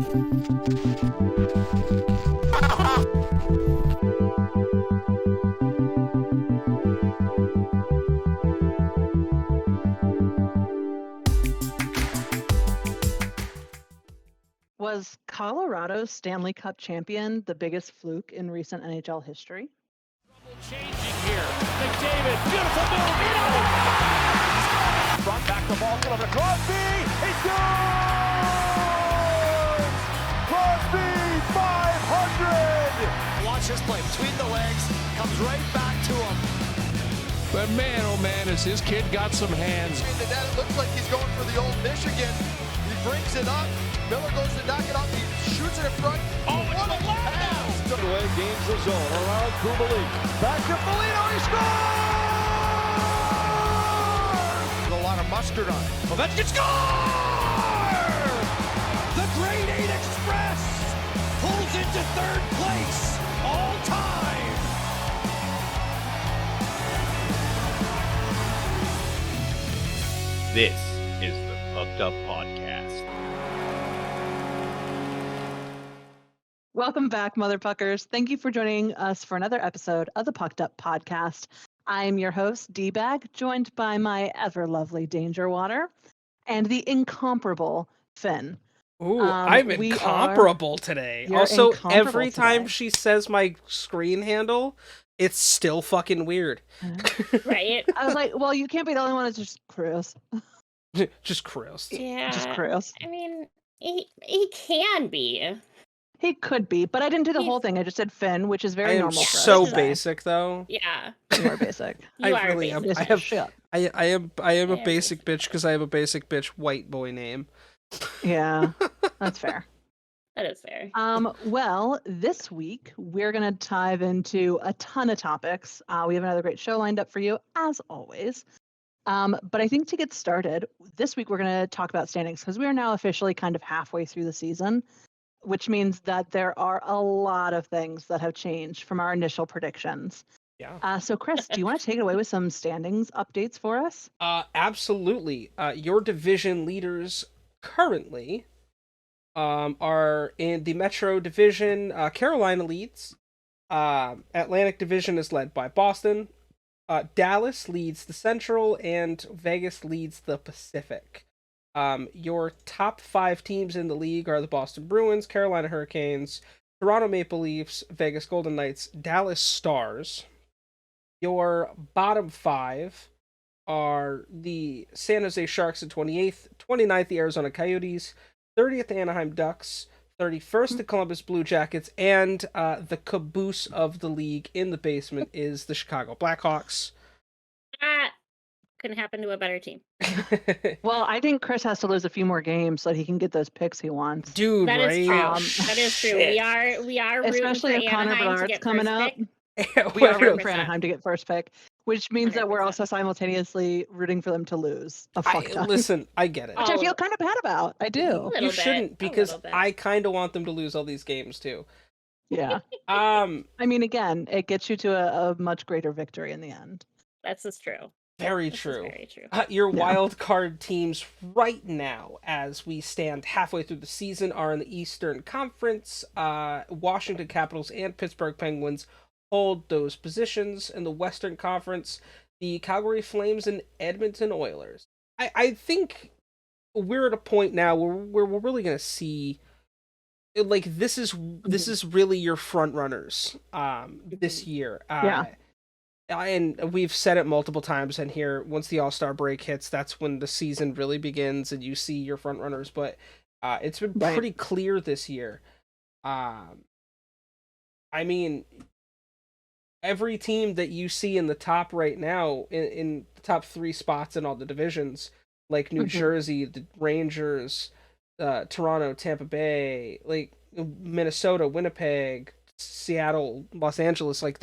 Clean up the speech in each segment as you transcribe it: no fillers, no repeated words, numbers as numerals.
Was Colorado's Stanley Cup champion the biggest fluke in recent NHL history? Changing here. McDavid, beautiful move. Front back the ball, over to Crosby. He scores! Crosby, 500! Watch this play between the legs, comes right back to him. But man, oh man, has his kid got some hands. And the net, it looks like he's going for the old Michigan. He brings it up. Miller goes to knock it up. He shoots it in front. Oh, what a pass! Away, gains the zone around Kubalik. Back to Foligno, he scores! A lot of mustard on it. Ovechkin scores! The Grade 8 Express pulls into third place all time. This is the Pucked Up Podcast. Welcome back, Mother Puckers. Thank you for joining us for another episode of the Pucked Up Podcast. I'm your host, D-Bag, joined by my ever-lovely Danger Water and the incomparable Finn. Ooh, I'm incomparable today. Also, every time she says my screen handle, it's still fucking weird. Right? I was like, well, you can't be the only one that's just Chris. Just Chris. Yeah. Just Chris. I mean, he can be. He could be, but I didn't do the whole thing. I just said Finn, which is very I am normal for us. so basic, though. Yeah. You are basic. You I are really am. basic. I am a basic bitch because I have a basic bitch white boy name. Yeah, that's fair. That is fair. Well, this week we're going to dive into a ton of topics. We have another great show lined up for you, as always. But I think to get started, this week we're going to talk about standings because we are now officially kind of halfway through the season, which means that there are a lot of things that have changed from our initial predictions. Yeah. So, Chris, do you want to take it away with some standings updates for us? Absolutely. Your division leaders currently are in the Metro Division. Carolina leads. Atlantic Division is led by Boston. Dallas leads the Central, and Vegas leads the Pacific. Your top 5 teams in the league are the Boston Bruins, Carolina Hurricanes, Toronto Maple Leafs, Vegas Golden Knights, Dallas Stars. Your bottom 5 are the San Jose Sharks at 28th, 29th the Arizona Coyotes, 30th the Anaheim Ducks, 31st the Columbus Blue Jackets, and the caboose of the league in the basement is the Chicago Blackhawks. Couldn't happen to a better team. Well, I think Chris has to lose a few more games so that he can get those picks he wants. Dude, that right? is true. That is true. We are rooting especially for if Connor Anaheim to Bedard's get coming first up. pick. We are rooting for 100%. Anaheim to get first pick, which means that we're 100%. also simultaneously rooting for them to lose a fuck ton. Listen, I get it. Which I feel kind of bad about. I do. You shouldn't, because I kind of want them to lose all these games too. Yeah. I mean, again, it gets you to a much greater victory in the end. That's just true. Very This is true. very true. Your wild card teams right now, as we stand halfway through the season, are in the Eastern Conference. Washington Capitals and Pittsburgh Penguins hold those positions. In the Western Conference, the Calgary Flames and Edmonton Oilers. I think we're at a point now where we're really going to see, like, this is really your front runners this year. Yeah. And we've said it multiple times in here, once the All-Star break hits, that's when the season really begins and you see your front runners. But it's been pretty clear this year. I mean, every team that you see in the top right now, in the top 3 spots in all the divisions, like New Jersey, the Rangers, Toronto, Tampa Bay, like Minnesota, Winnipeg, Seattle, Los Angeles, like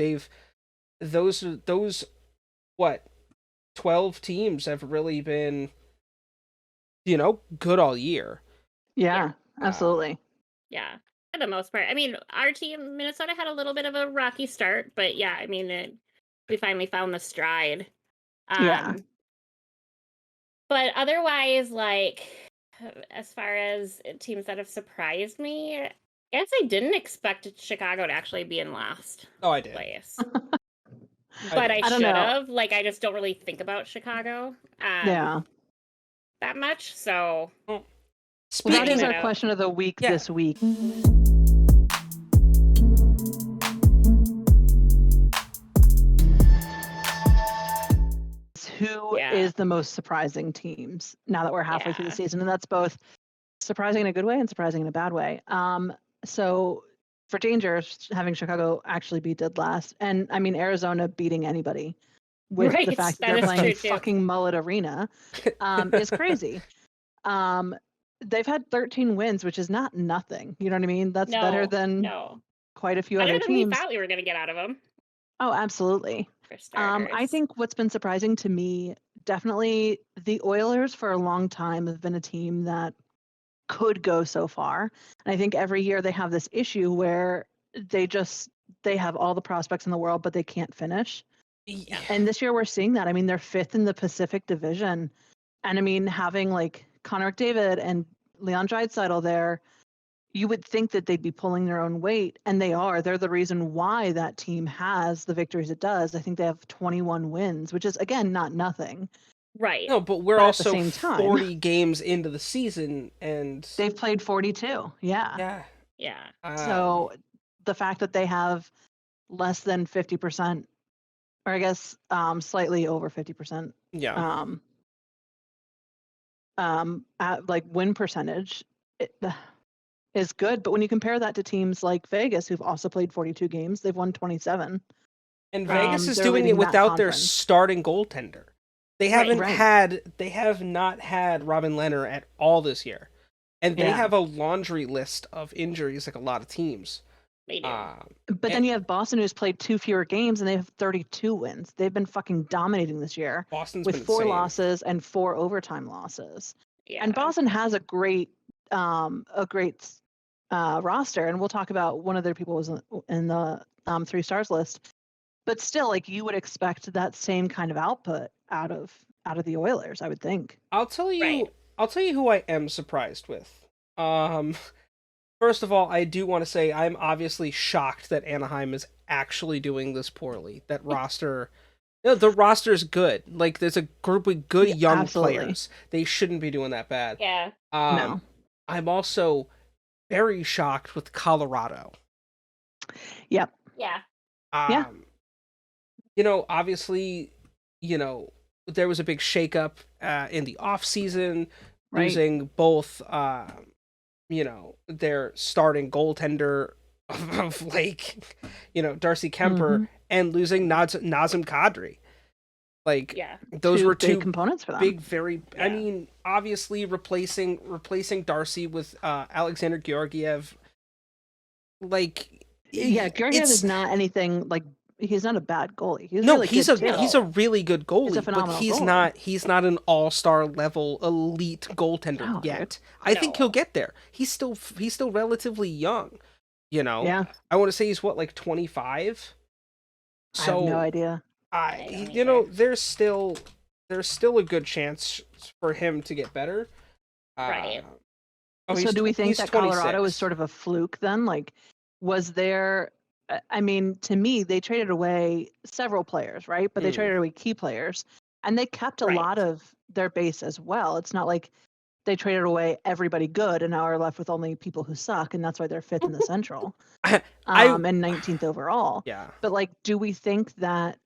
those 12 teams have really been, good all year. Yeah, absolutely. Yeah, for the most part. I mean, our team, Minnesota, had a little bit of a rocky start, but yeah, I mean, we finally found the stride. Yeah. But otherwise, like, as far as teams that have surprised me, I guess I didn't expect Chicago to actually be in last Oh, I did. place. I But did. I I don't should know. have. Like, I just don't really think about Chicago Yeah. that much. So Well, that Speaking is it our out. question of the week Yeah. this week. Who Yeah. is the most surprising teams now that we're halfway through the Yeah. season? And that's both surprising in a good way and surprising in a bad way. So for Danger, having Chicago actually be dead last, and I mean Arizona beating anybody with the Right, fact that that they're is playing true in too. fucking Mullet Arena, is crazy. They've had 13 wins, which is not nothing. You know what I mean? That's better than No. quite a few Better other than we teams. thought we were going to get out of them, Oh, absolutely. for starters. I think what's been surprising to me, definitely the Oilers for a long time have been a team that could go so far. And I think every year they have this issue where they have all the prospects in the world, but they can't finish. Yeah. And this year we're seeing that. I mean, they're fifth in the Pacific Division. And I mean, having like Connor McDavid and Leon Draisaitl there, you would think that they'd be pulling their own weight, and they are. They're the reason why that team has the victories it does. I think they have 21 wins, which is, again, not nothing. Right. No, but we're But at the also same time- 40 games into the season, and They've played 42. Yeah. yeah. Yeah. So the fact that they have less than 50%, or I guess slightly over 50%, yeah. like win percentage, is good. But when you compare that to teams like Vegas, who've also played 42 games, they've won 27. And Vegas is they're doing leading it that without their conference. starting goaltender. They Right. have not had Robin Lehner at all this year. And they Yeah. have a laundry list of injuries like a lot of teams. They do. But then you have Boston, who's played 2 fewer games, and they have 32 wins. They've been fucking dominating this year Boston's with been 4 insane. losses and 4 overtime losses. Yeah. And Boston has a great roster, and we'll talk about one of their people was in the 3 stars list. But still, like, you would expect that same kind of output out of the Oilers, I would think. I'll tell you Right. who I am surprised with. First of all, I do want to say I'm obviously shocked that Anaheim is actually doing this poorly. That roster, the roster is good. Like, there's a group with good young absolutely. players. They shouldn't be doing that bad. Yeah. No. I'm also very shocked with Colorado. Yep. Yeah. Yeah. Obviously, there was a big shakeup in the off season, Right. losing both, their starting goaltender of Darcy Kemper, Mhm. and losing Nazem Kadri. Like, Yeah. those 2 were big 2 components for them. big, very. I Yeah. mean, obviously replacing Darcy with Alexander Georgiev. Like, Yeah, Georgiev it's is not anything like, he's not a bad goalie. He's no, really he's good a too. he's a really good goalie, but phenomenal he's goalie. not an all-star level elite goaltender No, dude. yet. I think No. he'll get there. He's still relatively young. Yeah, I want to say he's what, like 25. I have no idea. I don't either. There's still a good chance for him to get better. Right. So do we think he's that Colorado 26. is sort of a fluke then? Like, was there, I mean, to me, they traded away several players, right? But they Mm. traded away key players, and they kept a Right. lot of their base as well. It's not like they traded away everybody good and now are left with only people who suck, and that's why they're 5th in the Central, I- and 19th overall. Yeah. But like, do we think that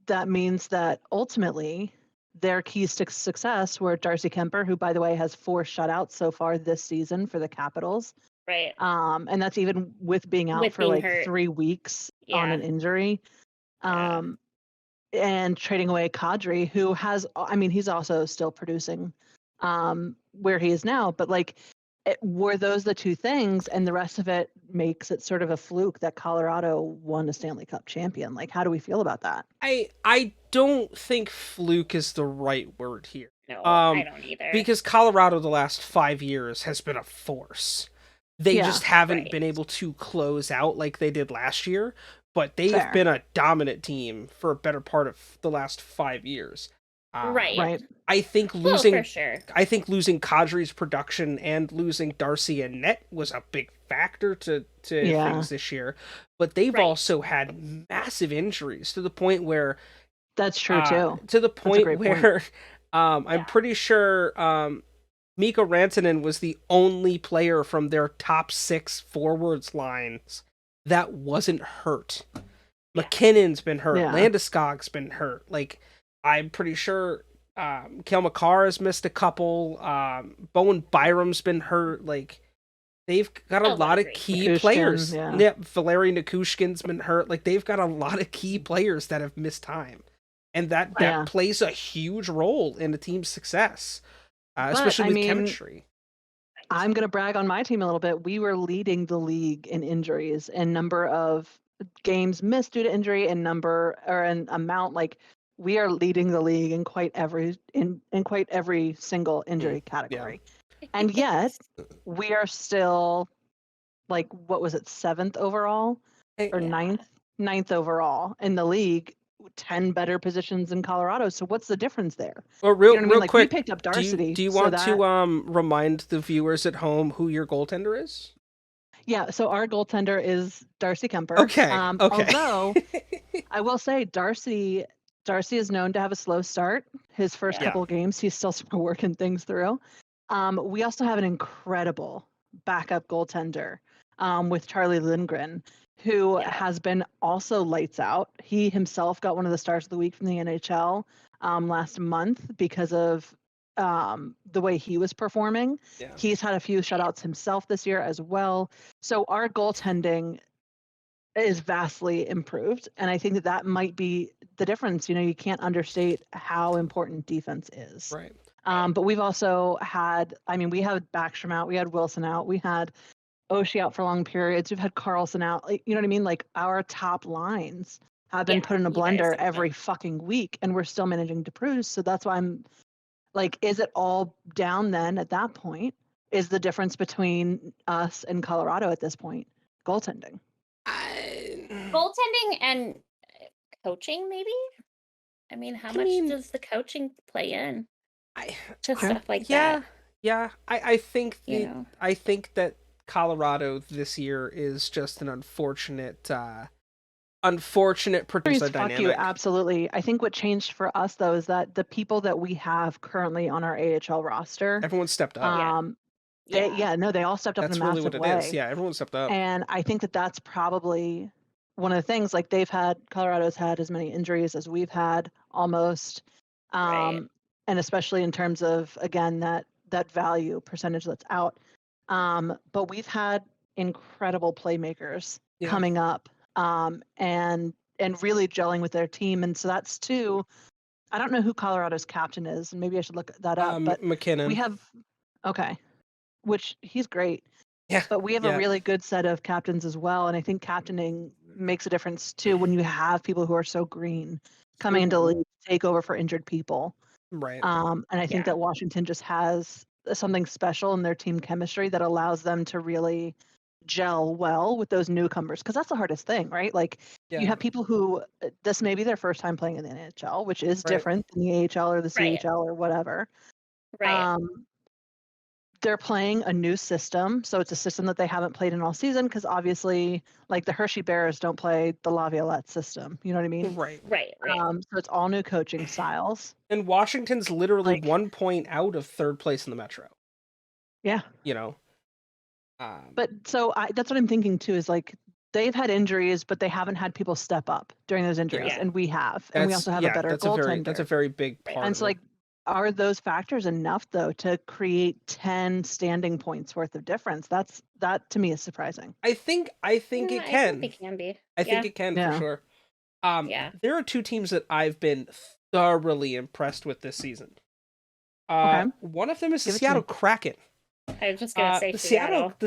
that means that ultimately their keys to success were Darcy Kemper, who, by the way, has 4 shutouts so far this season for the Capitals, Right. and that's even with being out With for being like hurt. 3 weeks on Yeah. an injury, Yeah. and trading away Kadri, who has, I mean, he's also still producing where he is now, but like, were those the 2 things, and the rest of it makes it sort of a fluke that Colorado won a Stanley Cup champion? Like, how do we feel about that? I don't think fluke is the right word here. No, I don't either. Because Colorado the last 5 years has been a force. They Yeah. just haven't Right. been able to close out like they did last year, but they've Fair. been a dominant team for a better part of the last 5 years. Right. Right. I think Well, losing for sure. Kadri's production and losing Darcy and Net was a big factor to Yeah. things this year. But they've Right. also had massive injuries to the point where That's true too. to the That's a point great point. where I'm pretty sure Mikko Rantanen was the only player from their top 6 forwards lines that wasn't hurt. McKinnon's been hurt. Yeah. Landeskog's been hurt. Like, I'm pretty sure Cale Makar has missed a couple. Bowen Byram's been hurt. Like, they've got a lot of key Nikushkin, players. yeah. Valeri Nikushkin's been hurt. Like, they've got a lot of key players that have missed time. And that Yeah. plays a huge role in a team's success, But, especially I with mean, chemistry. I'm going to brag on my team a little bit. We were leading the league in injuries and number of games missed due to injury and number or an amount. Like, we are leading the league in quite every single injury category. And yet we are still, like, what was it, 7th overall or ninth overall in the league, 10 better positions in Colorado. So what's the difference there? Well, real You know what I mean? Like, we quick, picked up Darcy. do you so want that- to remind the viewers at home who your goaltender is? Yeah, so our goaltender is Darcy Kemper. Okay. Although I will say Darcy is known to have a slow start. His first couple of games, he's still sort of working things through. We also have an incredible backup goaltender with Charlie Lindgren, who has been also lights out. He himself got one of the stars of the week from the NHL last month because of the way he was performing. Yeah. He's had a few shutouts himself this year as well. So our goaltending is vastly improved. And I think that might be the difference. You know, you can't understate how important defense is. Right. But we've also had, we had Backstrom out, we had Wilson out, we had Oshie out for long periods, we've had Carlson out. Like, you know what I mean? Like, our top lines have been put in a blender every fucking week, and we're still managing to produce. So that's why I'm like, is it all down then at that point? Is the difference between us and Colorado at this point goaltending? Goaltending and coaching, maybe? I mean, how much does the coaching play in to stuff like that? Yeah. I think You think that Colorado this year is just an unfortunate producer Fuck dynamic. you, absolutely. I think what changed for us though is that the people that we have currently on our AHL roster, Everyone stepped up. they all stepped up That's in a really massive what it way. is. Yeah, everyone stepped up. And I think that that's probably one of the things. Like, Colorado's had as many injuries as we've had almost, and especially in terms of, again, that value percentage that's out. But we've had incredible playmakers coming up and really gelling with their team. And so that's too. I don't know who Colorado's captain is, and maybe I should look that up. But McKinnon. we have which he's great. Yeah. But we have a really good set of captains as well. And I think captaining makes a difference too when you have people who are so green coming into the league to take over for injured people. Right. And I think that Washington just has something special in their team chemistry that allows them to really gel well with those newcomers. Because that's the hardest thing, right? Like, you have people who this may be their first time playing in the NHL, which is different than the AHL or the CHL or whatever. Right. They're playing a new system, so it's a system that they haven't played in all season, because obviously, like, the Hershey Bears don't play the Laviolette system. You know what I mean? Right. So it's all new coaching styles. And Washington's literally 1 point out of third place in the Metro. Yeah. You know. But so that's what I'm thinking too. Is like, they've had injuries, but they haven't had people step up during those injuries, and we have, and we also have a better goaltender. That's a very big part. And so, like, are those factors enough though to create 10 standing points worth of difference? That to me is surprising. I think it can. I think it can be. I think it can for sure. There are 2 teams that I've been thoroughly impressed with this season. One of them is the Seattle Kraken. I was just gonna say the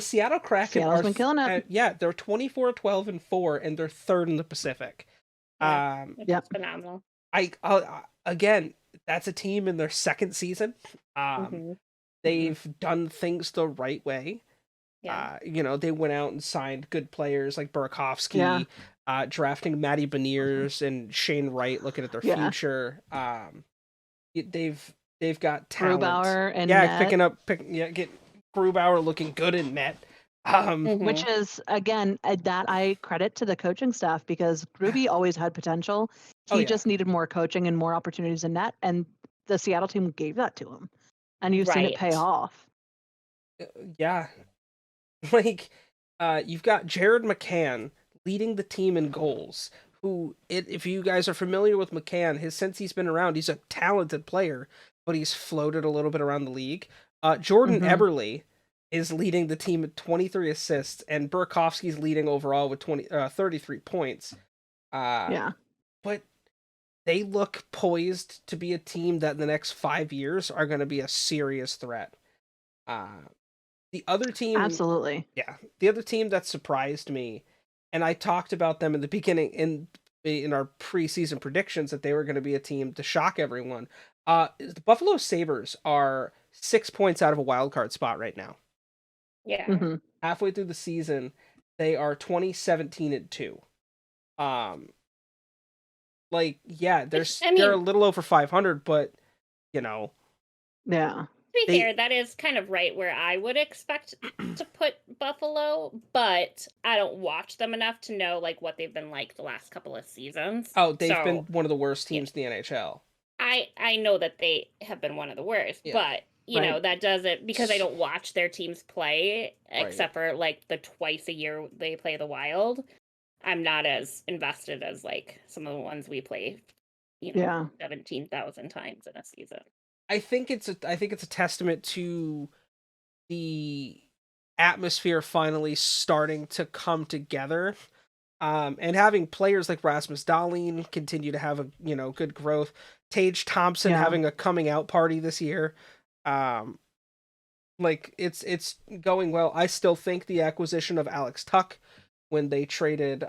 Seattle Kraken. Seattle's been killing it. They're 24-12-4, and they're 3rd in the Pacific. Which is phenomenal. Again, that's a team in their 2nd season. They've done things the right way. They went out and signed good players like Burakovsky, drafting Matty Beniers and Shane Wright, looking at their future. they've got talent. Grubauer and Yeah, net. get Grubauer looking good in net. Which is, again, that I credit to the coaching staff, because Gruby always had potential. He just needed more coaching and more opportunities in net, and the Seattle team gave that to him. And you've seen it pay off. Yeah. Like, you've got Jared McCann leading the team in goals, who, if you guys are familiar with McCann, since he's been around, he's a talented player, but he's floated a little bit around the league. Jordan Eberle is leading the team with 23 assists, and Burakovsky's leading overall with 33 points. Yeah. But they look poised to be a team that in the next 5 years are going to be a serious threat. The other team... Absolutely. Yeah. The other team that surprised me, and I talked about them in the beginning in our preseason predictions that they were going to be a team to shock everyone. The Buffalo Sabres are 6 points out of a wild card spot right now. Yeah. Halfway through the season, they are 20-17-2. They're a little over 500, but Yeah. To be fair, that is kind of right where I would expect to put Buffalo, but I don't watch them enough to know like what they've been like the last couple of seasons. Oh, they've been one of the worst teams in the NHL. I know that they have been one of the worst, but you know, that doesn't, because I don't watch their teams play except for like the twice a year they play the Wild. I'm not as invested as like some of the ones we play, 17,000 times in a season. I think it's a testament to the atmosphere finally starting to come together, and having players like Rasmus Dahlin continue to have a good growth. Tage Thompson having a coming out party this year. Like it's going well. I still think the acquisition of Alex Tuch when they traded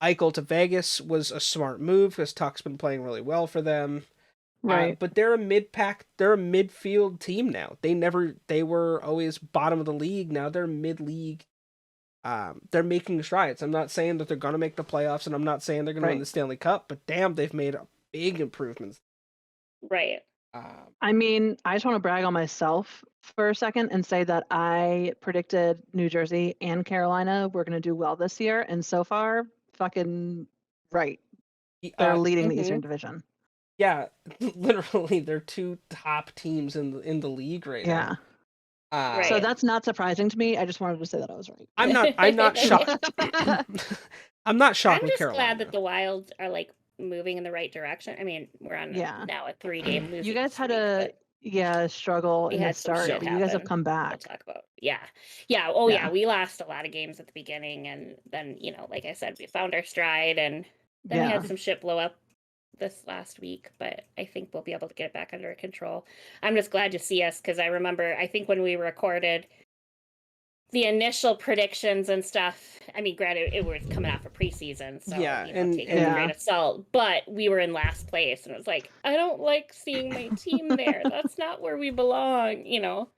Eichel to Vegas was a smart move, because Tuch's been playing really well for them. Right. But they're a midfield team now. They were always bottom of the league. Now they're mid-league. They're making strides. I'm not saying that they're going to make the playoffs, and I'm not saying they're going to win the Stanley Cup, but damn, they've made big improvements. Right. I mean, I just want to brag on myself for a second and say that I predicted New Jersey and Carolina were going to do well this year, and so far, fucking right. They're leading the Eastern Division. Yeah, literally, they're two top teams in the league right now. Yeah. So that's not surprising to me. I just wanted to say that I was right. I'm not shocked. I'm not shocked. I'm just Carolina. glad that the Wild are like moving in the right direction. I mean, we're on now a 3-game losing You guys had streak, struggle in the start, but you guys have come back. We'll talk about. We lost a lot of games at the beginning, and then like I said, we found our stride, and then we had some shit blow up this last week, but I think we'll be able to get it back under control. I'm just glad to see us, because I remember, I think when we recorded the initial predictions and stuff, I mean, granted, it was coming off of preseason, so take it with a grain of salt, but we were in last place, and it was like, I don't like seeing my team there. That's not where we belong,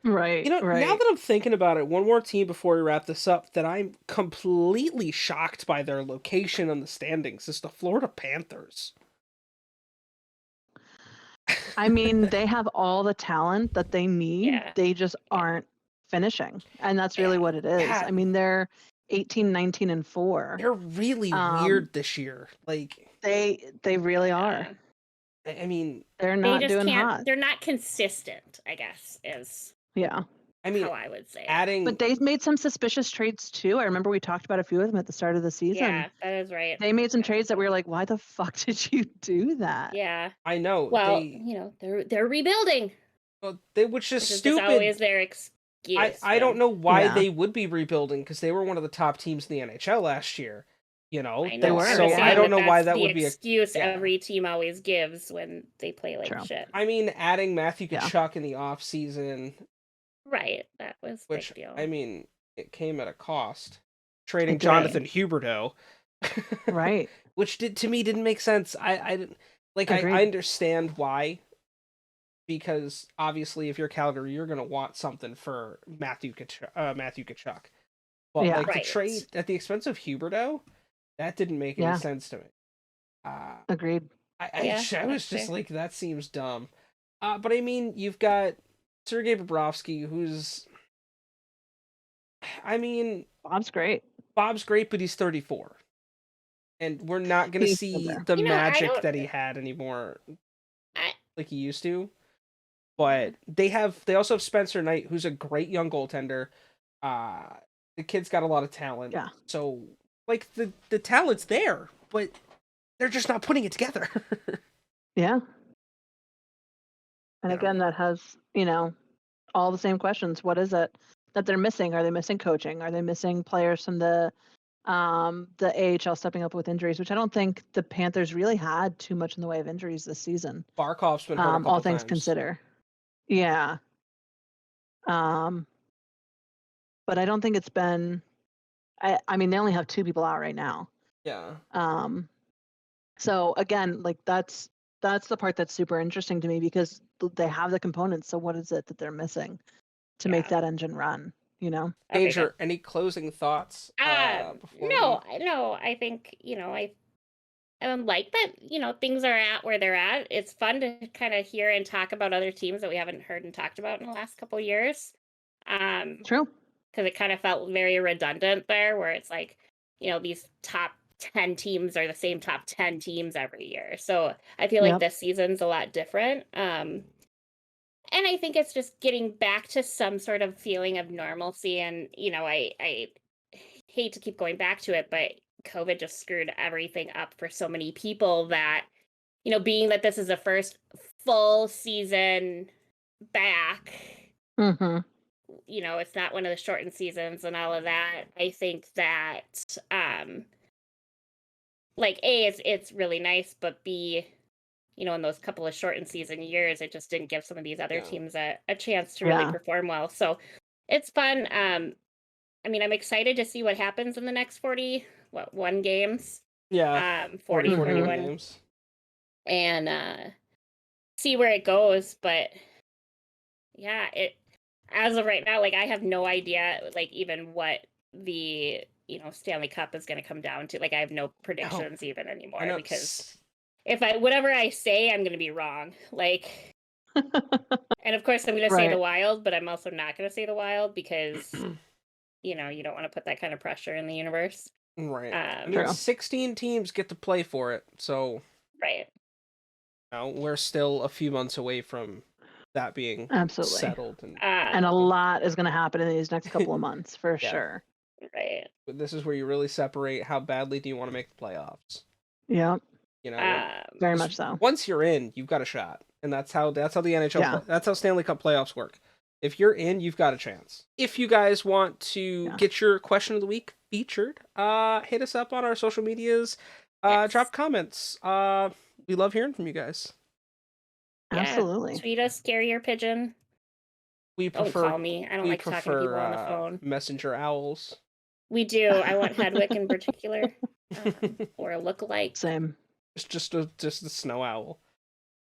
Right. Now that I'm thinking about it, one more team before we wrap this up that I'm completely shocked by their location on the standings is the Florida Panthers. I mean, they have all the talent that they need. Yeah. They just aren't finishing. And that's really what it is. Yeah. I mean, they're 18, 19, and 4. They're really weird this year. Like they really are. I mean, they're not doing hot. They're not consistent, I guess, is how I would say. But they've made some suspicious trades too. I remember we talked about a few of them at the start of the season. Yeah, that is right. They made some trades that we were like, why the fuck did you do that? Yeah. I know. Well, they're rebuilding. Which is stupid. Is always their excuse. I don't know why they would be rebuilding, because they were one of the top teams in the NHL last year. They were. So I don't know why that would be an excuse every team always gives when they play like shit. I mean, adding Matthew Tkachuk in the off season. Right, that was a big deal. I mean, it came at a cost. Trading Jonathan Huberdeau, right? Which to me didn't make sense. I didn't I understand why, because obviously if you're Calgary, you're gonna want something for Matthew Tkachuk, but to trade at the expense of Huberdeau, that didn't make any sense to me. Agreed. I was just like, that seems dumb. But I mean, you've got Sergei Bobrovsky, who's, I mean, Bob's great. Bob's great, but he's 34. And we're not going to He's see older. the You know, I magic don't- that he had anymore I, like he used to. But they also have Spencer Knight, who's a great young goaltender. The kid's got a lot of talent. Yeah. So, like, the talent's there, but they're just not putting it together. Yeah. And Yeah. again, that has, all the same questions. What is it that they're missing? Are they missing coaching? Are they missing players from the AHL stepping up with injuries, which I don't think the Panthers really had too much in the way of injuries this season. Barkov's been hurt a couple all things times. consider. Yeah. But I don't think it's been. I mean, they only have 2 people out right now. Yeah. So again, like that's the part that's super interesting to me because they have the components. So what is it that they're missing to make that engine run? Okay, Danger, any closing thoughts? Before no, I think, I like that, things are at where they're at. It's fun to kind of hear and talk about other teams that we haven't heard and talked about in the last couple of years. True. Because it kind of felt very redundant there, where it's like, these top 10 teams are the same top 10 teams every year. So I feel like this season's a lot different. And I think it's just getting back to some sort of feeling of normalcy. And, I hate to keep going back to it, but COVID just screwed everything up for so many people that, being that this is the first full season back, it's not one of the shortened seasons and all of that. I think that, like, A, it's really nice, but B, in those couple of shortened season years, it just didn't give some of these other teams a chance to really perform well. So it's fun. I mean, I'm excited to see what happens in the next 41 games. Yeah. 41 games. And see where it goes. But yeah, as of right now, like, I have no idea, like, even what the, Stanley Cup is going to come down to. Like, I have no predictions even anymore, because whatever I say, I'm going to be wrong. Like, and of course I'm going to say the Wild, but I'm also not going to say the Wild because, you don't want to put that kind of pressure in the universe. Right. 16 teams get to play for it. So, we're still a few months away from that being settled. And a lot is going to happen in these next couple of months for sure. Right. But this is where you really separate how badly do you want to make the playoffs. Yeah. Very much so. Once you're in, you've got a shot. And that's how the NHL that's how Stanley Cup playoffs work. If you're in, you've got a chance. If you guys want to get your question of the week featured, hit us up on our social medias. Drop comments. We love hearing from you guys. Absolutely. Tweet us, Scarier Pigeon. We prefer. Don't call me. I don't like talking to people on the phone. Messenger owls. We do. I want Hedwig in particular, or a lookalike. Same. Just a snow owl.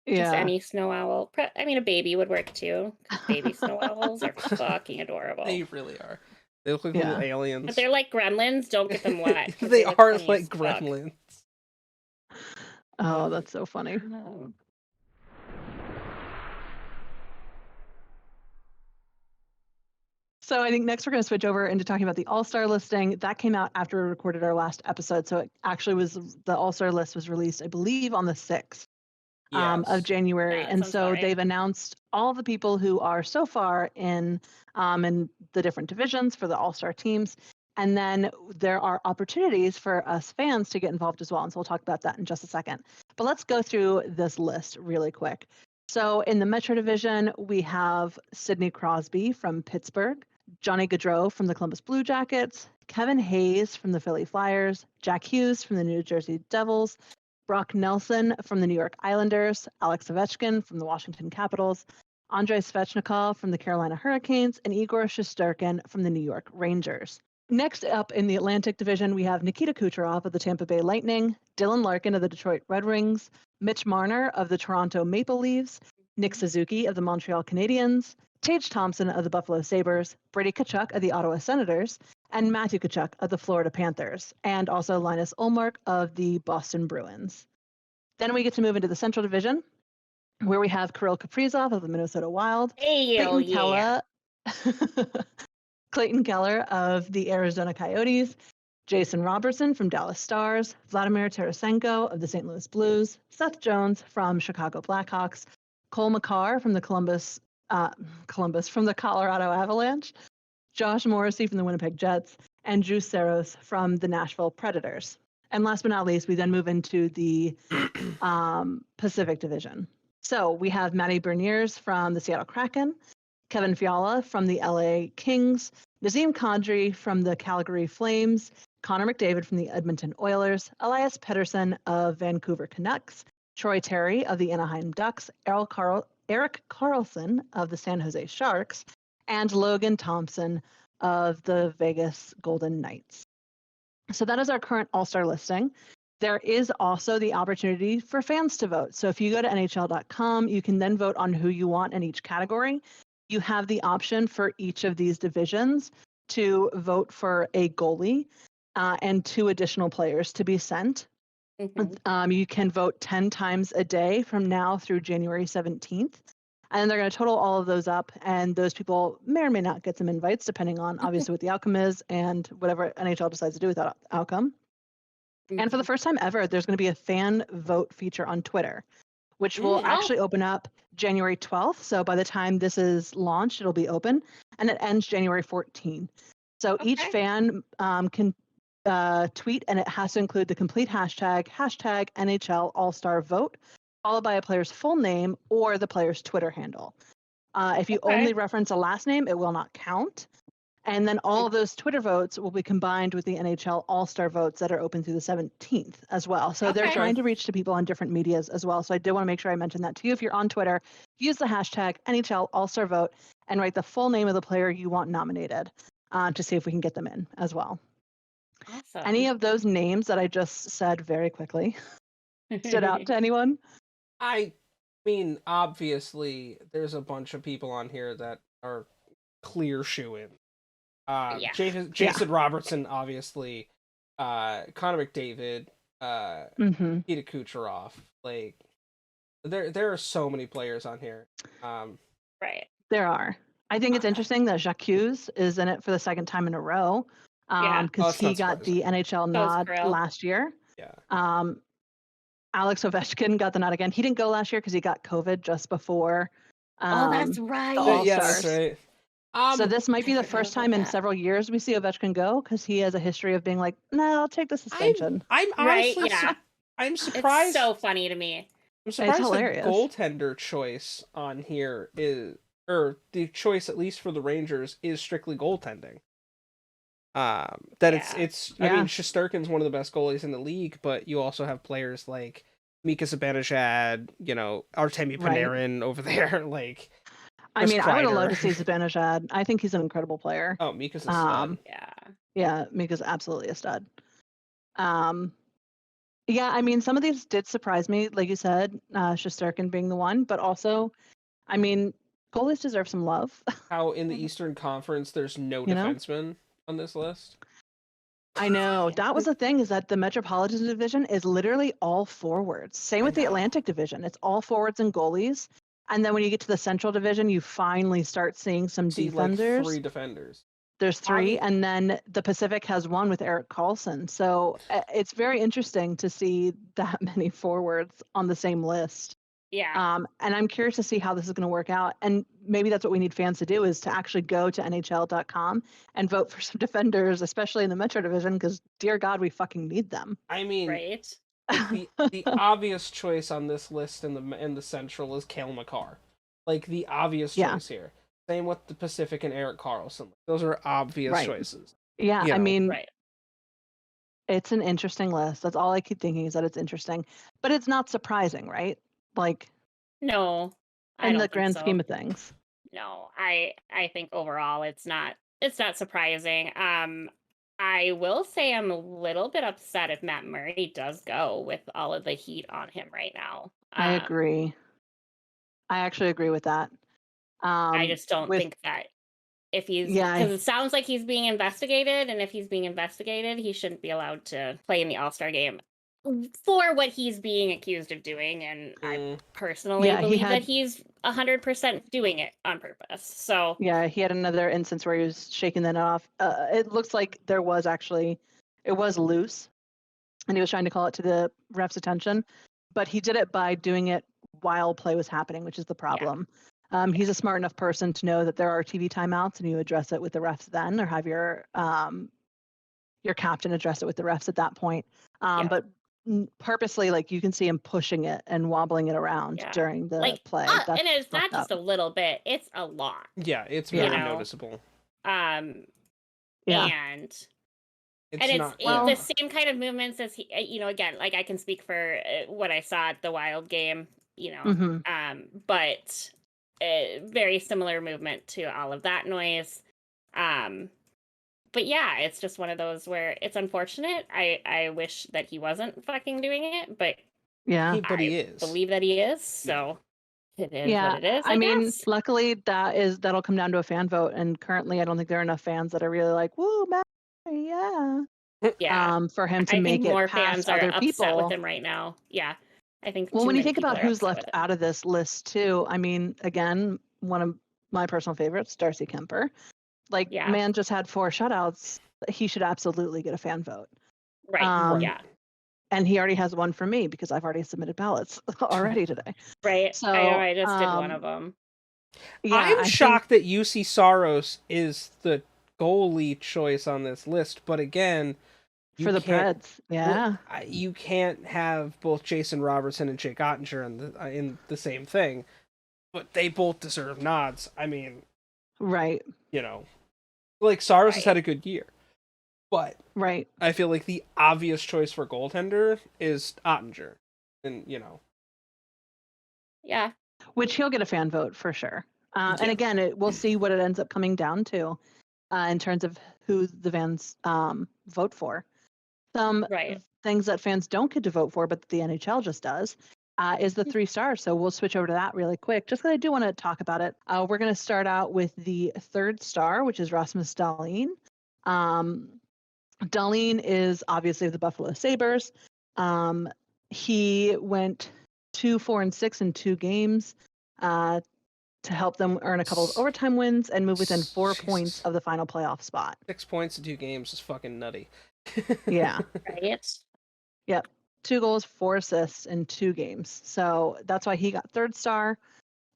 Just any snow owl. I mean, a baby would work too. Baby snow owls are fucking adorable. They really are. They look like little aliens. But they're like gremlins. Don't get them wet. They are like gremlins. Oh, that's so funny. So I think next we're going to switch over into talking about the All-Star listing. That came out after we recorded our last episode. So it actually was, the All-Star list was released, I believe, on the 6th of January. And so they've announced all the people who are so far in the different divisions for the All-Star teams. And then there are opportunities for us fans to get involved as well. And so we'll talk about that in just a second. But let's go through this list really quick. So in the Metro Division, we have Sidney Crosby from Pittsburgh, Johnny Gaudreau from the Columbus Blue Jackets, Kevin Hayes from the Philly Flyers, Jack Hughes from the New Jersey Devils, Brock Nelson from the New York Islanders, Alex Ovechkin from the Washington Capitals, Andrei Svechnikov from the Carolina Hurricanes, and Igor Shesterkin from the New York Rangers. Next up in the Atlantic Division, we have Nikita Kucherov of the Tampa Bay Lightning, Dylan Larkin of the Detroit Red Wings, Mitch Marner of the Toronto Maple Leafs, Nick Suzuki of the Montreal Canadiens, Tage Thompson of the Buffalo Sabres, Brady Tkachuk of the Ottawa Senators, and Matthew Tkachuk of the Florida Panthers, and also Linus Ullmark of the Boston Bruins. Then we get to move into the Central Division. where we have Kirill Kaprizov of the Minnesota Wild, Hey, oh, Clayton yeah. Keller, Clayton Keller of the Arizona Coyotes, Jason Robertson from Dallas Stars, Vladimir Tarasenko of the St. Louis Blues, Seth Jones from Chicago Blackhawks, Cole Makar from the Columbus from the Colorado Avalanche, Josh Morrissey from the Winnipeg Jets, and Drew Saros from the Nashville Predators. And last but not least, we then move into the Pacific Division. So we have Matty Berniers from the Seattle Kraken, Kevin Fiala from the LA Kings, Nazem Kadri from the Calgary Flames, Connor McDavid from the Edmonton Oilers, Elias Pettersson of Vancouver Canucks, Troy Terry of the Anaheim Ducks, Eric Carlson of the San Jose Sharks, and Logan Thompson of the Vegas Golden Knights. So that is our current All-Star listing. There is also the opportunity for fans to vote. So if you go to NHL.com, you can then vote on who you want in each category. You have the option for each of these divisions to vote for a goalie and 2 additional players to be sent. You can vote 10 times a day from now through January 17th. And then they're going to total all of those up, and those people may or may not get some invites, depending on obviously what the outcome is and whatever NHL decides to do with that outcome. And for the first time ever, there's going to be a fan vote feature on Twitter, which will actually open up January 12th. So by the time this is launched, it'll be open, and it ends January 14th. So each fan can tweet, and it has to include the complete hashtag NHL All-Star Vote, followed by a player's full name or the player's Twitter handle. If you only reference a last name, it will not count. And then all of those Twitter votes will be combined with the NHL All-Star votes that are open through the 17th as well. So they're trying to reach to people on different medias as well. So I did want to make sure I mentioned that to you. If you're on Twitter, use the hashtag NHL All-Star Vote and write the full name of the player you want nominated to see if we can get them in as well. Awesome. Any of those names that I just said very quickly stood out to anyone? I mean, obviously, there's a bunch of people on here that are clear shoo-in. Jason Robertson, obviously, Connor McDavid, Nikita Kucherov. Like, there are so many players on here. Right. There are. I think it's interesting that Jacques Hughes is in it for the second time in a row. Because he got the NHL nod last year. Yeah. Alex Ovechkin got the nod again. He didn't go last year because he got COVID just before. That's right. The All-Stars. Yeah, that's right. So this might be the first time in several years we see Ovechkin go, because he has a history of being like, "No, I'll take the suspension." I'm honestly, I'm surprised. It's so funny to me. I'm surprised the goaltender choice on here is, or the choice at least for the Rangers is strictly goaltending. I mean, Shesterkin's one of the best goalies in the league, but you also have players like Mika Zibanejad, Artemi Panarin over there, like. I mean, I would love to see Zibanejad. I think he's an incredible player. Oh, Mika's a stud. Yeah, Mika's absolutely a stud. Yeah, I mean, some of these did surprise me, like you said, Shesterkin being the one, but also, I mean, goalies deserve some love. How in the Eastern Conference there's no defenseman on this list? I know. That was the thing, is that the Metropolitan Division is literally all forwards. Same with the Atlantic Division. It's all forwards and goalies. And then when you get to the Central Division, you finally start seeing some defenders. Like 3 defenders. There's 3, and then the Pacific has 1 with Eric Carlson. So it's very interesting to see that many forwards on the same list. Yeah. And I'm curious to see how this is going to work out. And maybe that's what we need fans to do, is to actually go to NHL.com and vote for some defenders, especially in the Metro Division, because dear God, we fucking need them. I mean, right. the obvious choice on this list in the Central is Cale Makar. Like, the obvious choice here. Same with the Pacific and Eric Carlson. Those are obvious choices. Yeah, I mean, it's an interesting list. That's all I keep thinking, is that it's interesting. But it's not surprising, right? Like, no, in the grand scheme of things. No, I think overall it's not surprising. I will say I'm a little bit upset if Matt Murray does go, with all of the heat on him right now. I agree. I actually agree with that. I just don't think that if he's, because it sounds like he's being investigated, and if he's being investigated, he shouldn't be allowed to play in the All-Star game for what he's being accused of doing, and I personally Yeah, believe that he's 100% doing it on purpose. So Yeah, he had another instance where he was shaking the net off. It looks like it was loose, and he was trying to call it to the ref's attention, but he did it by doing it while play was happening, which is the problem. He's a smart enough person to know that there are TV timeouts, and you address it with the refs then, or have your captain address it with the refs at that point. But purposely, like, you can see him pushing it and wobbling it around during the play. And it's not just a little bit; it's a lot. Yeah, it's very noticeable. And it's the same kind of movements as he, again, like, I can speak for what I saw at the Wild game, but very similar movement to all of that noise. But yeah, it's just one of those where it's unfortunate. I wish that he wasn't fucking doing it, but he is. Believe that he is, so it is what it is. I mean, luckily that'll come down to a fan vote, and currently I don't think there are enough fans that are really like, woo, Matt, for him to make it more past fans are other upset people with him right now. Yeah, I think. Well, when you think about who's left out of this list too, I mean, again, one of my personal favorites, Darcy Kemper. Like, man just had 4 shutouts. He should absolutely get a fan vote. Right. And he already has one for me because I've already submitted ballots already today. Right. So I just did one of them. I'm shocked that UC Saros is the goalie choice on this list, but again, for the Preds, you can't have both Jason Robertson and Jake Ottinger in the same thing, but they both deserve nods. I mean, right? Like, Saros has had a good year, but I feel like the obvious choice for goaltender is Ottinger, and which he'll get a fan vote for sure. And again, we'll see what it ends up coming down to in terms of who the fans vote for. Some things that fans don't get to vote for, but the NHL just does, is the 3 stars. So we'll switch over to that really quick, just because I do want to talk about it. We're going to start out with the 3rd star, which is Rasmus Dahlin. Dahlin is obviously of the Buffalo Sabres. He went 2-4-6 in 2 games to help them earn a couple of overtime wins and move within 4 points of the final playoff spot. 6 points in 2 games is fucking nutty. Yeah. Right. Yep. 2 goals, 4 assists in 2 games. So that's why he got 3rd star.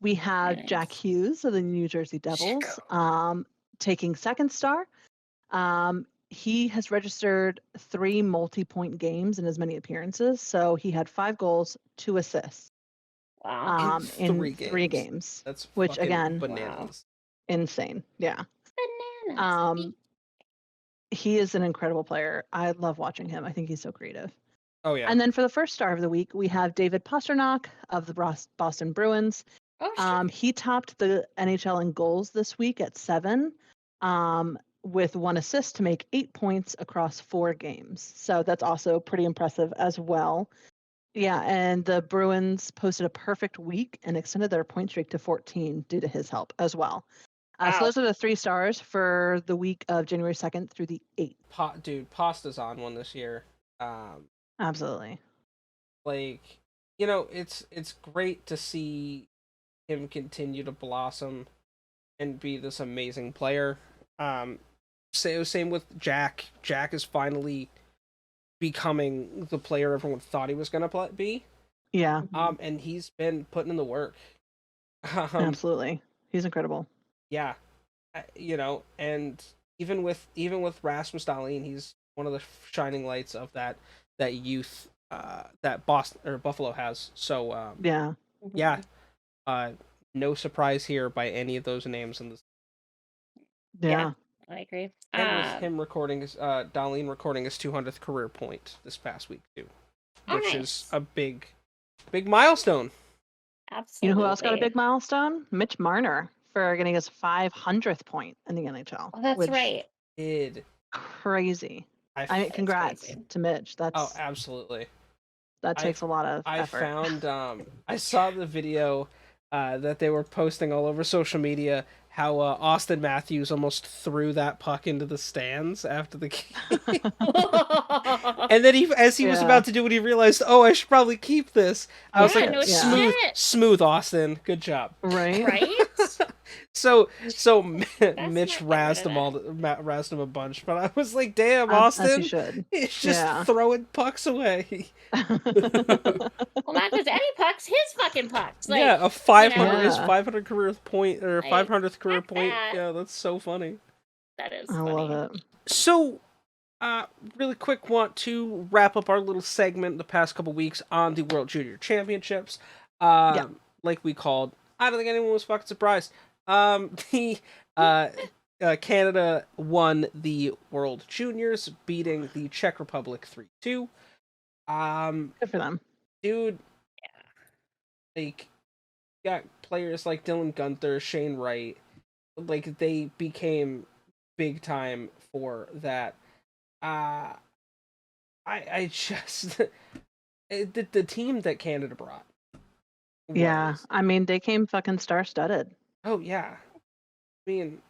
We have Jack Hughes of the New Jersey Devils taking 2nd star. He has registered 3 multi-point games in as many appearances. So he had 5 goals, 2 assists. Wow. In 3 games. That's which, again, bananas. Insane. Yeah. Bananas. He is an incredible player. I love watching him. I think he's so creative. Oh, yeah. And then for the 1st star of the week, we have David Pastrnak of the Boston Bruins. He topped the NHL in goals this week at 7, with 1 assist to make 8 points across 4 games. So that's also pretty impressive as well. Yeah, and the Bruins posted a perfect week and extended their point streak to 14 due to his help as well. So those are the 3 stars for the week of January 2nd through the 8th. Dude, Pasta's on one this year. Absolutely. Like, it's great to see him continue to blossom and be this amazing player. Same with Jack. Jack is finally becoming the player everyone thought he was going to be. Yeah. And he's been putting in the work. Absolutely. He's incredible. Yeah. And even with Rasmus Dahlin, he's one of the shining lights of that youth that Boston or Buffalo has. So no surprise here by any of those names in this. Yeah. I agree. And with him Dahlin recording his 200th career point this past week too, which is a big milestone. Absolutely. You know who else got a big milestone? Mitch Marner for getting his 500th point in the NHL. Oh, that's right. Crazy. Congrats to Mitch. That's absolutely. That takes a lot of effort. I saw the video that they were posting all over social media, how Austin Matthews almost threw that puck into the stands after the game. And then as he was about to do it, he realized, oh, I should probably keep this. I was like, no smooth, Austin. Good job. Right? So not Mitch razzed him a bunch, but I was like, damn, Austin, as he should. He's just throwing pucks away. Well, not just any pucks, his fucking pucks. Like, yeah, a 500 his 500 career point or 500th career point. That. Yeah, that's so funny. That is. I funny. love it. So, really quick, want to wrap up our little segment the past couple weeks on the World Junior Championships. Like we called. I don't think anyone was fucking surprised. Canada won the World Juniors, beating the Czech Republic 3-2. Good for them. Dude, like, got players like Dylan Gunther, Shane Wright, like, they became big time for that. I just the team that Canada brought. Yeah, I mean, they came fucking star-studded. Oh yeah, I mean,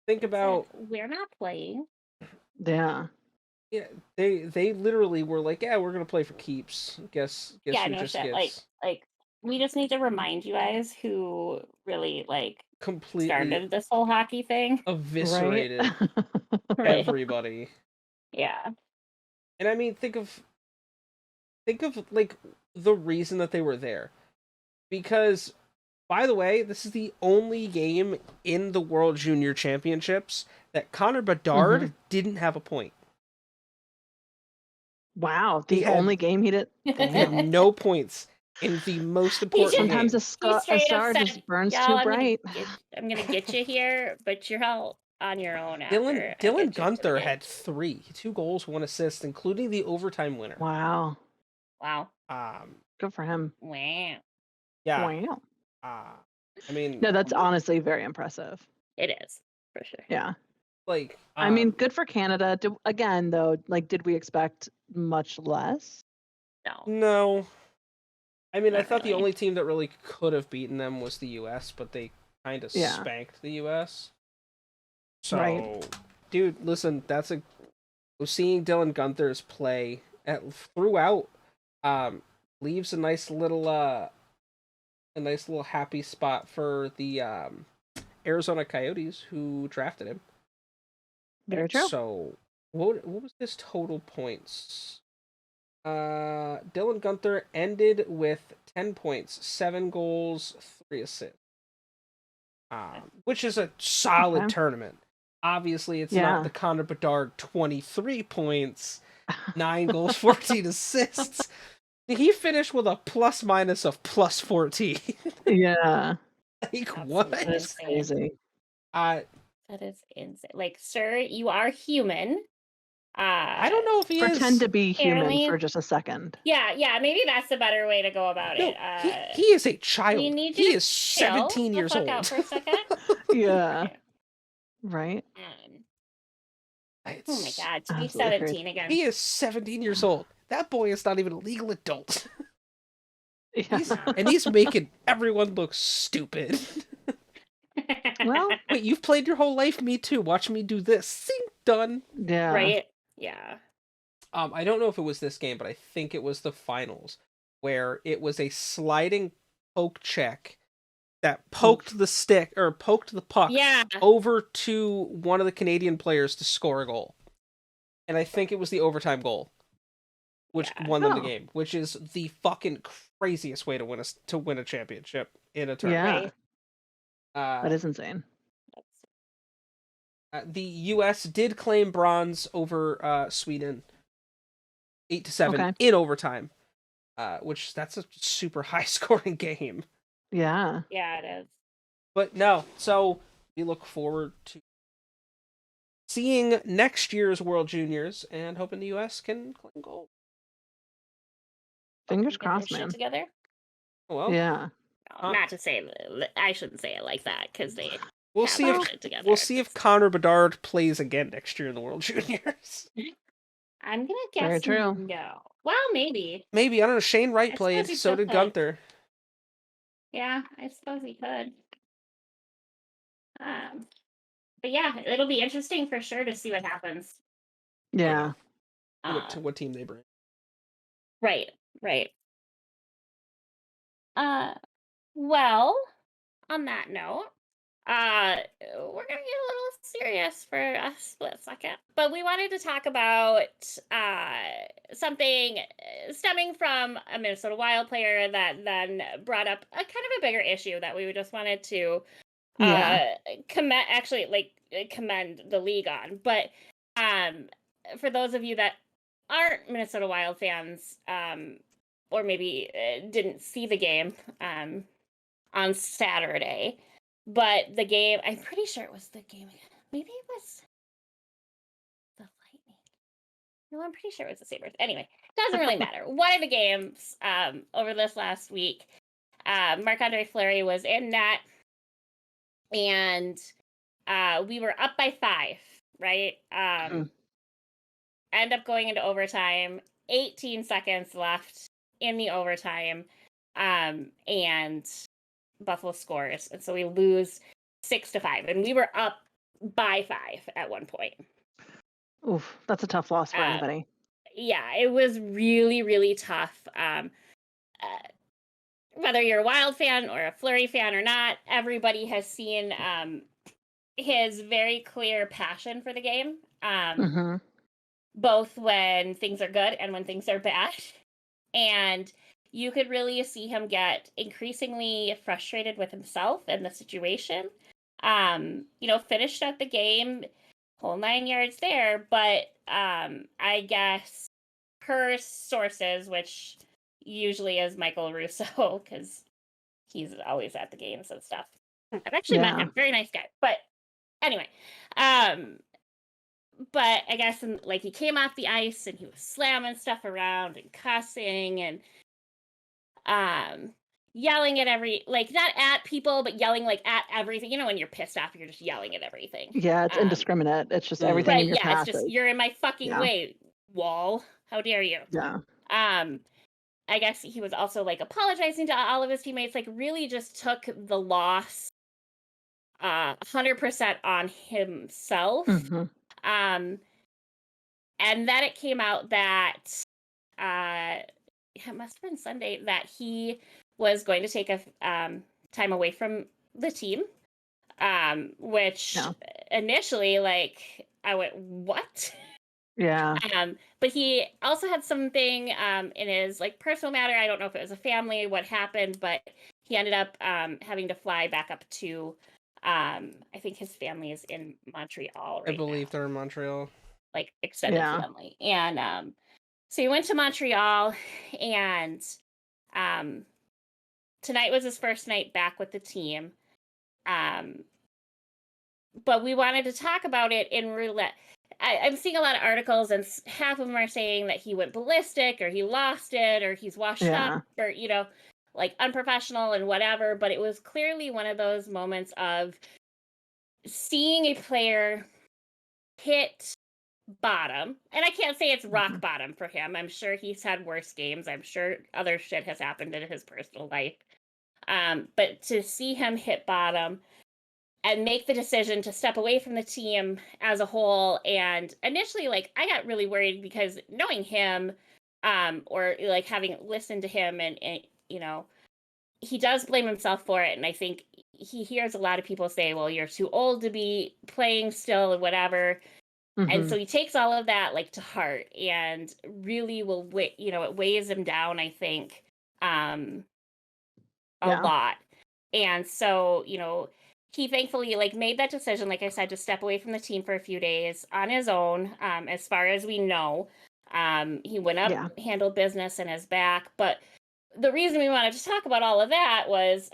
think about we're not playing. Yeah. Yeah, they literally were like, yeah, we're gonna play for keeps. Guess Yeah, who no just shit. gets Like we just need to remind you guys who really completely started this whole hockey thing. eviscerated Right. everybody. Yeah. And I mean, think of like the reason that they were there. Because, by the way, this is the only game in the World Junior Championships that Connor Bedard didn't have a point. Wow, the only game he did. He had no points in the most important Sometimes game. a star just burns too bright. I'm gonna get you here, but you're all on your own. Dylan Gunther had 2 goals, 1 assist, including the overtime winner. Wow. Good for him. Wow. Yeah. Wow. I mean, no, that's honestly very impressive. It is, for sure. Yeah. Like, I mean, good for Canada. Again, though, did we expect much less? No. I mean, Not I thought really. the only team that really could have beaten them was the U.S., but they kind of spanked the U.S. So, dude, listen, seeing Dylan Gunther's play throughout leaves a nice little happy spot for the Arizona Coyotes who drafted him. Very true. So, what was his total points? Dylan Gunther ended with 10 points, 7 goals, 3 assists. Which is a solid tournament. Obviously, it's not the Connor Bedard 23 points, 9 goals, 14 assists. He finished with a plus minus of plus 14. Yeah. Like, what? That's crazy. That is insane. Like, sir, you are human. I don't know if he pretend to be apparently, human for just a second. Yeah, maybe that's the better way to go about it. He is a child. He is 17 years old. Out for a second. Yeah. Right. Oh my god, to be 17 crazy. again. He is 17 years old. That boy is not even a legal adult. And he's making everyone look stupid. Well, wait, you've played your whole life? Me too. Watch me do this. See, done. Yeah. Right? Yeah. I don't know if it was this game, but I think it was the finals where it was a sliding poke check that poked the stick or poked the puck over to one of the Canadian players to score a goal. And I think it was the overtime goal, which won them the game, which is the fucking craziest way to win a championship in a tournament. Yeah. That is insane. The U.S. did claim bronze over Sweden, 8-7 in overtime, which that's a super high scoring game. Yeah. Yeah, it is. But no, so we look forward to seeing next year's World Juniors and hoping the U.S. can claim gold. Fingers crossed, man. Together. Well, yeah. Not to say I shouldn't say it like that because they. We'll see if Connor Bedard plays again next year in the World Juniors. I'm gonna guess no. Well, maybe. Maybe, I don't know. Shane Wright played, so did Gunther. Yeah, I suppose he could. But yeah, it'll be interesting for sure to see what happens. Yeah. what team they bring. Right. Well, on that note, we're gonna get a little serious for a split second, but we wanted to talk about something stemming from a Minnesota Wild player that then brought up a kind of a bigger issue that we just wanted to commend the league on. But for those of you that aren't Minnesota Wild fans, or maybe didn't see the game on Saturday, but the game, I'm pretty sure it was the game. Maybe it was the Lightning. No, I'm pretty sure it was the Sabres. Anyway, doesn't really matter. One of the games over this last week, Marc-Andre Fleury was in net, and we were up by 5, right? End up going into overtime, 18 seconds left in the overtime, and Buffalo scores, and so we lose 6-5, and we were up by 5 at one point. Oof, that's a tough loss for anybody. Yeah, it was really, really tough. Whether you're a Wild fan or a Fleury fan or not, everybody has seen his very clear passion for the game, both when things are good and when things are bad. And you could really see him get increasingly frustrated with himself and the situation. Finished out the game, whole 9 yards there, but I guess per sources, which usually is Michael Russo, because he's always at the games and stuff. I've actually met him, very nice guy. But anyway, but I guess he came off the ice and he was slamming stuff around and cussing and yelling at not at people, but yelling at everything. When you're pissed off, you're just yelling at everything. Yeah, it's indiscriminate. It's just everything in your path. It's just, you're in my fucking way, wall. How dare you? Yeah. I guess he was also apologizing to all of his teammates, really just took the loss 100% on himself. And then it came out that it must have been Sunday that he was going to take a time away from the team, which initially I went, what? Yeah. But he also had something in his personal matter. I don't know if it was a family, what happened, but he ended up having to fly back up to I think his family is in Montreal right I believe now. they're in Montreal. Extended family. And so he went to Montreal, and tonight was his first night back with the team. But we wanted to talk about it in roulette. I'm seeing a lot of articles, and half of them are saying that he went ballistic, or he lost it, or he's washed up, or, unprofessional and whatever. But it was clearly one of those moments of seeing a player hit bottom. And I can't say it's rock bottom for him. I'm sure he's had worse games. I'm sure other shit has happened in his personal life. But to see him hit bottom and make the decision to step away from the team as a whole. And initially, I got really worried because knowing him, or having listened to him, and he does blame himself for it. And I think he hears a lot of people say, well, you're too old to be playing still and whatever. And so he takes all of that to heart, and really it weighs him down, I think, a lot. And so, he thankfully made that decision, like I said, to step away from the team for a few days on his own, as far as we know. He went up, handled business, and is back. But the reason we wanted to talk about all of that was,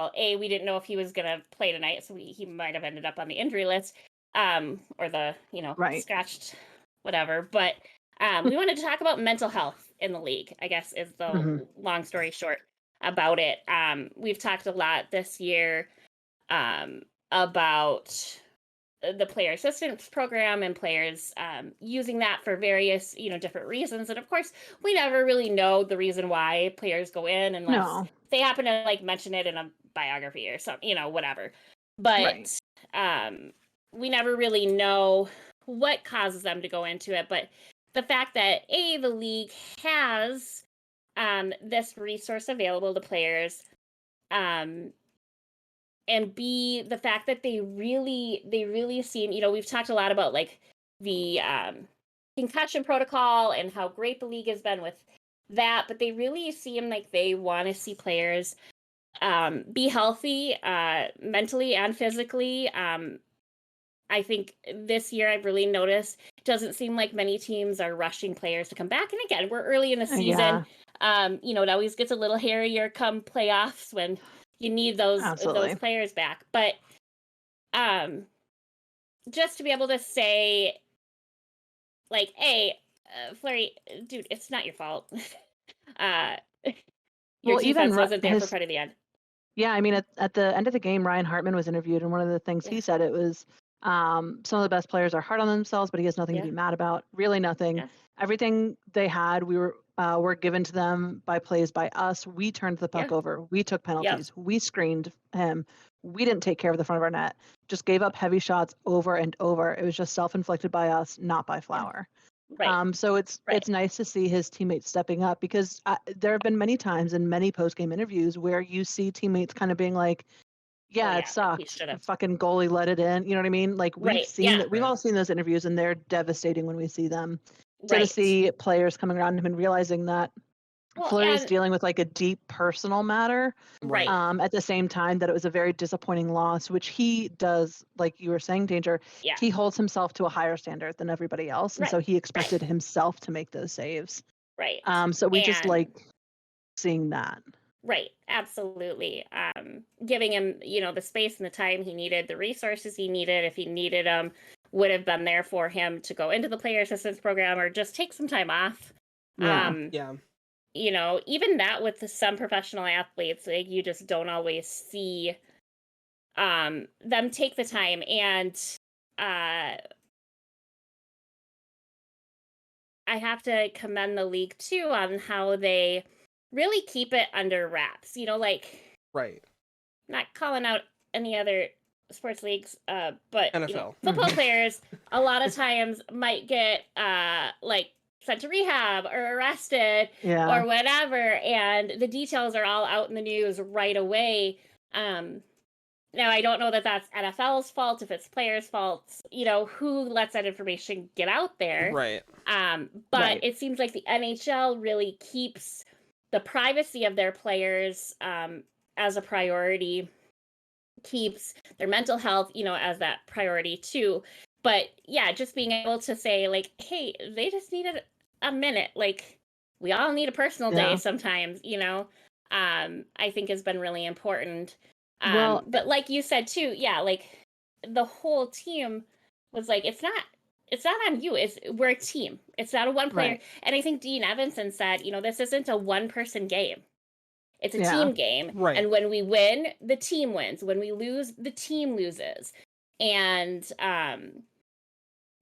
we didn't know if he was going to play tonight, so he might have ended up on the injury list, or the, scratched, whatever. But we wanted to talk about mental health in the league, I guess, is the long story short about it. We've talked a lot this year about the player assistance program and players using that for various, different reasons. And of course, we never really know the reason why players go in unless they happen to mention it in a biography or something, whatever. But we never really know what causes them to go into it. But the fact that the league has this resource available to players, and B, the fact that they really seem, we've talked a lot about like the concussion protocol and how great the league has been with that, but they really seem like they want to see players be healthy mentally and physically. I think this year I've really noticed it doesn't seem like many teams are rushing players to come back. And again, we're early in the season. It always gets a little hairier come playoffs when you need those players back. But just to be able to say, like, hey, Fleury, dude, it's not your fault. Your defense wasn't there for part of the end. Yeah, I mean, at the end of the game, Ryan Hartman was interviewed, and one of the things he said, it was some of the best players are hard on themselves, but he has nothing to be mad about. Really nothing. Yeah. Everything they had, were given to them by plays by us. We turned the puck over. We took penalties. We screened him. We didn't take care of the front of our net. Just gave up heavy shots over and over. It was just self-inflicted by us, not by Flower. Right. So it's nice to see his teammates stepping up, because there have been many times in many post-game interviews where you see teammates kind of being like, it sucked. The fucking goalie let it in. You know what I mean? Like we've seen that. We've all seen those interviews, and they're devastating when we see them. So to see players coming around him and realizing that Fleury's dealing with like a deep personal matter, at the same time that it was a very disappointing loss, which he does, like you were saying, Danger. He holds himself to a higher standard than everybody else, and so he expected himself to make those saves. Right. So we just like seeing that. Right, absolutely. Giving him, the space and the time he needed, the resources he needed, if he needed them, would have been there for him to go into the player assistance program or just take some time off. Even that with some professional athletes, like you just don't always see them take the time. And I have to commend the league too on how they really keep it under wraps, not calling out any other sports leagues, but NFL. Football players a lot of times might get sent to rehab or arrested or whatever, and the details are all out in the news right away. Now I don't know that that's NFL's fault, if it's players' faults, who lets that information get out there. Right. But it seems like the NHL really keeps the privacy of their players as a priority, keeps their mental health, as that priority too. But just being able to say like, hey, they just needed a minute. Like we all need a personal day sometimes, I think has been really important. But like you said too, like the whole team was like, it's not on you. We're a team. It's not a one player. Right. And I think Dean Evanson said, this isn't a one person game. It's a team game. Right. And when we win, the team wins. When we lose, the team loses. And,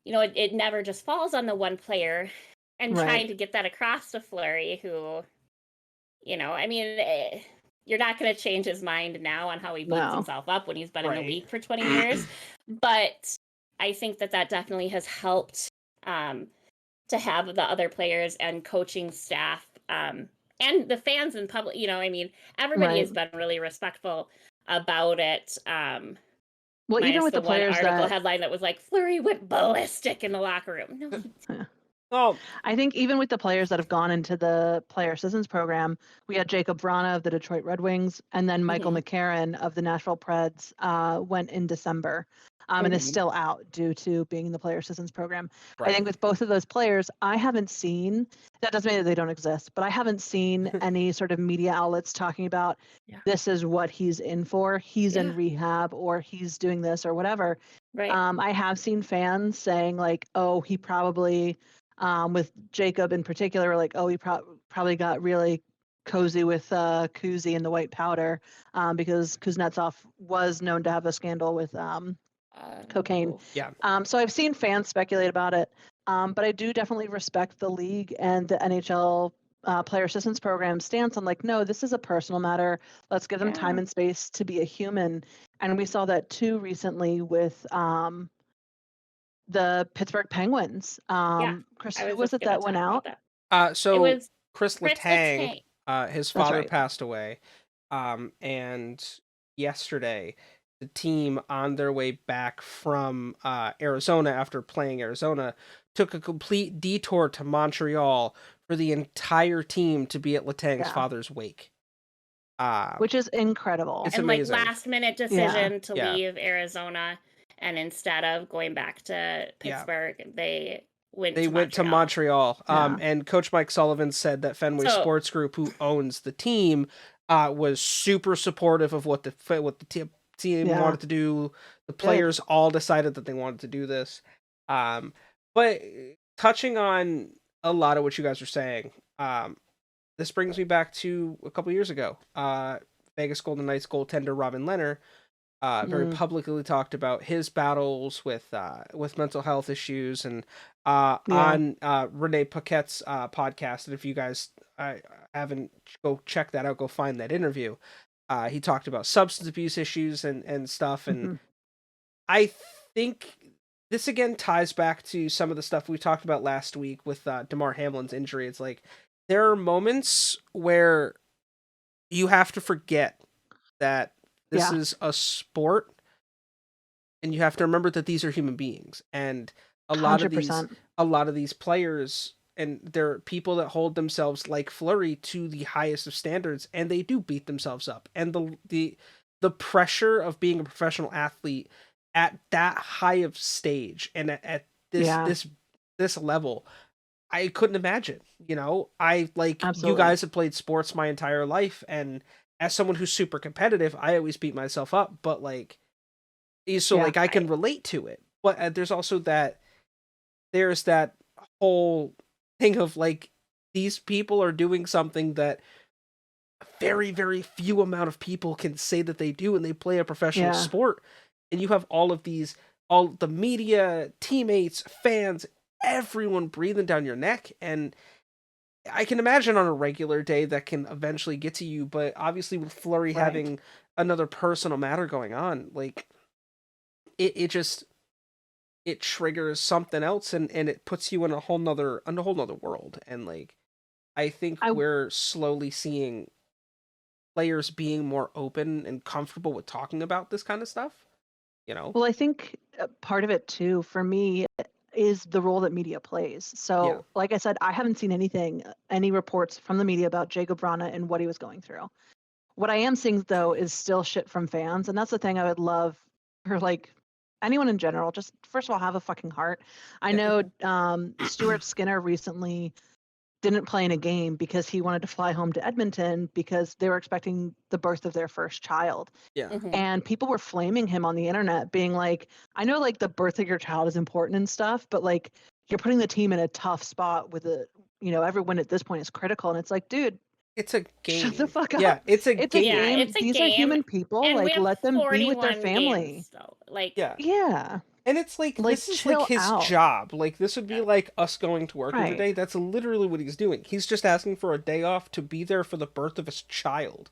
it never just falls on the one player. And trying to get that across to Fleury, who, you're not going to change his mind now on how he beats himself up when he's been in the league for 20 years. But I think that definitely has helped to have the other players and coaching staff and the fans and public, everybody has been really respectful about it. Well, even with the players, article headline that was like, Fleury went ballistic in the locker room. No. I think even with the players that have gone into the player assistance program, we had Jacob Vrana of the Detroit Red Wings, and then Michael McCarron of the Nashville Preds went in December. And is still out due to being in the player assistance program. Right. I think with both of those players, I haven't seen, that doesn't mean that they don't exist, but I haven't seen any sort of media outlets talking about this is what he's in for. He's in rehab, or he's doing this or whatever. Right. I have seen fans saying like, oh, he probably, with Jacob in particular, like, oh, he probably got really cozy with Kuzi and the white powder because Kuznetsov was known to have a scandal with cocaine. So I've seen fans speculate about it, but I do definitely respect the league and the NHL player assistance program stance on like, no, this is a personal matter. Let's give them time and space to be a human. And we saw that too recently with the Pittsburgh Penguins. Chris, I who was was just it gonna that went talk out? about that. It So was Chris Chris Letang, Letang. his That's father right. passed away, and yesterday the team on their way back from Arizona after playing Arizona took a complete detour to Montreal for the entire team to be at Letang's Yeah. father's wake. Which is incredible. It's And like amazing. last minute Yeah. decision to Yeah. leave Arizona, and instead of going back to Yeah. Pittsburgh, they went They to went to Montreal. Montreal. Yeah. And Coach Mike Sullivan said that Fenway So- Sports Group, who owns the team, was super supportive of what the team Yeah. wanted to do. The players all decided that they wanted to do this. But touching on a lot of what you guys are saying, this brings me back to a couple years ago. Vegas Golden Knights goaltender Robin Lehner very publicly talked about his battles with mental health issues, and on Renee Paquette's podcast. And if you guys haven't, go check that out, go find that interview. He talked about substance abuse issues and stuff, and I think this again ties back to some of the stuff we talked about last week with DeMar Hamlin's injury. It's like there are moments where you have to forget that this is a sport, and you have to remember that these are human beings, and a lot 100%. of these players, and they're people that hold themselves like Fleury to the highest of standards, and they do beat themselves up, and the pressure of being a professional athlete at that high of stage and at this level, I couldn't imagine. I Absolutely. you guys have played sports my entire life, and as someone who's super competitive, I always beat myself up, but I can relate to it. But there's also that whole thing of these people are doing something that very, very few amount of people can say that they do, and they play a professional sport. And you have all the media, teammates, fans, everyone breathing down your neck. And I can imagine on a regular day that can eventually get to you, but obviously with Fleury having another personal matter going on, it triggers something else, and it puts you in a whole nother world. And I think we're slowly seeing players being more open and comfortable with talking about this kind of stuff. Well, I think part of it too, for me, is the role that media plays. So, like I said, I haven't seen any reports from the media about Jacob Vrana and what he was going through. What I am seeing, though, is still shit from fans. And that's the thing I would love for anyone in general. Just first of all, have a fucking heart. I know Stuart Skinner recently didn't play in a game because he wanted to fly home to Edmonton because they were expecting the birth of their first child. Yeah. And people were flaming him on the internet, being like, I know the birth of your child is important and stuff, but you're putting the team in a tough spot with everyone at this point is critical. And it's like, dude, it's a game. Shut the fuck up. Yeah, it's a game. Yeah, it's a These game. are human people. And we have let them be with their 41 family. games, so, Yeah. And it's this is his out. job. This would be like us going to work every day. That's literally what he's doing. He's just asking for a day off to be there for the birth of his child.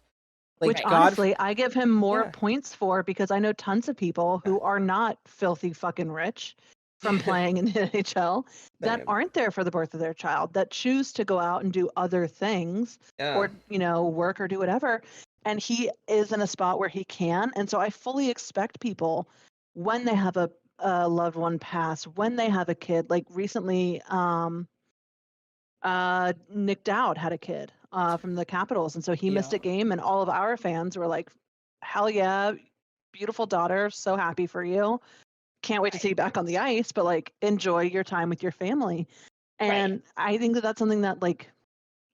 Which honestly, I give him more points for, because I know tons of people who are not filthy fucking rich from playing in the NHL that aren't there for the birth of their child, that choose to go out and do other things or, work or do whatever. And he is in a spot where he can. And so I fully expect people, when they have a loved one pass, when they have a kid, recently, Nick Dowd had a kid from the Capitals, and so he missed a game, and all of our fans were like, hell yeah, beautiful daughter, so happy for you, can't wait to see you back on the ice, but enjoy your time with your family. And I think that that's something that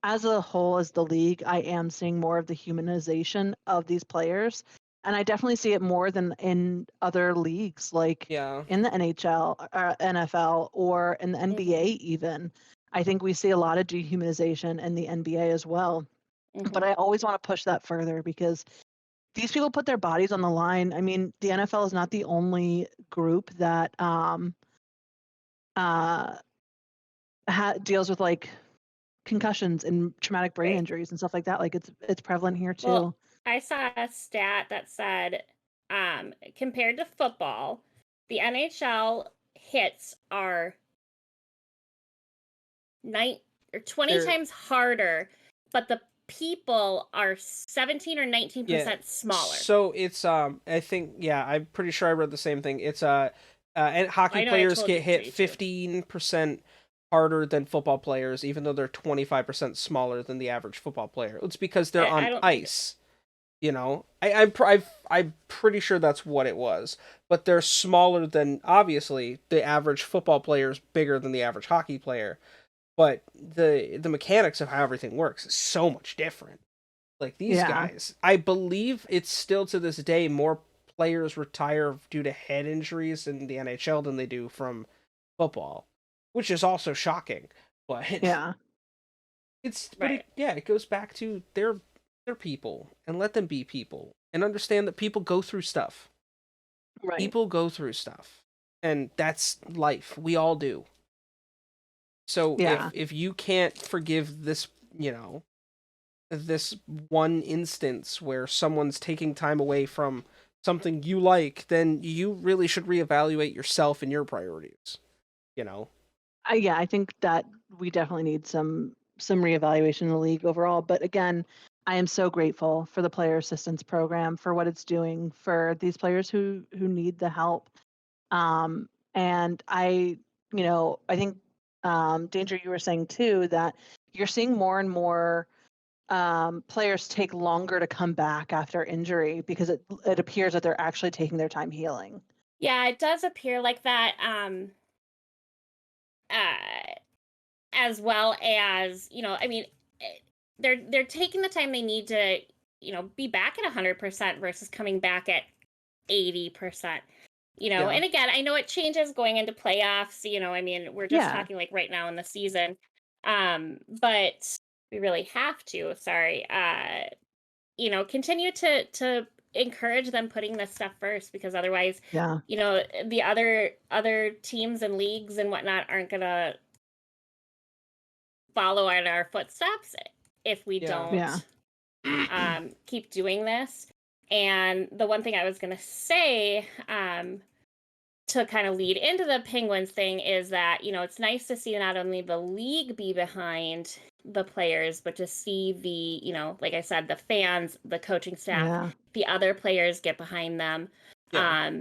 as a whole, as the league, I am seeing more of the humanization of these players. And I definitely see it more than in other leagues, in the NHL, or NFL, or in the NBA even. I think we see a lot of dehumanization in the NBA as well. But I always want to push that further, because these people put their bodies on the line. I mean, the NFL is not the only group that deals with concussions and traumatic brain injuries and stuff like that. It's prevalent here too. Well, I saw a stat that said, compared to football, the NHL hits are 20 They're- times harder, but the people are 17 or 19% smaller. So it's I think I'm pretty sure I read the same thing. It's and hockey I know I players told get you hit too. 15% harder than football players, even though they're 25% smaller than the average football player. It's because they're I on don't ice. You know, I'm pretty sure that's what it was. But they're smaller than, obviously, the average football player is bigger than the average hockey player. But the mechanics of how everything works is so much different. Like these guys, I believe it's still to this day more players retire due to head injuries in the NHL than they do from football, which is also shocking. But Yeah. it goes back to they're people, and let them be people, and understand that people go through stuff. Right. People go through stuff, and that's life. We all do. So if you can't forgive this, this one instance where someone's taking time away from something you like, then you really should reevaluate yourself and your priorities. I think that we definitely need some reevaluation in the league overall. But again, I am so grateful for the player assistance program, for what it's doing for these players who need the help. And I think, Danger, you were saying too that you're seeing more and more players take longer to come back after injury because it appears that they're actually taking their time healing. Yeah, it does appear like that. As well as, they're taking the time they need to, be back at 100% versus coming back at 80%. And again, I know it changes going into playoffs. We're just talking like right now in the season, but we really have to. Sorry, continue to encourage them putting this stuff first, because otherwise, the other teams and leagues and whatnot aren't gonna follow in our footsteps if we don't keep doing this. And the one thing I was going to say to kind of lead into the Penguins thing is that, it's nice to see not only the league be behind the players, but to see the, like I said, the fans, the coaching staff, the other players get behind them. All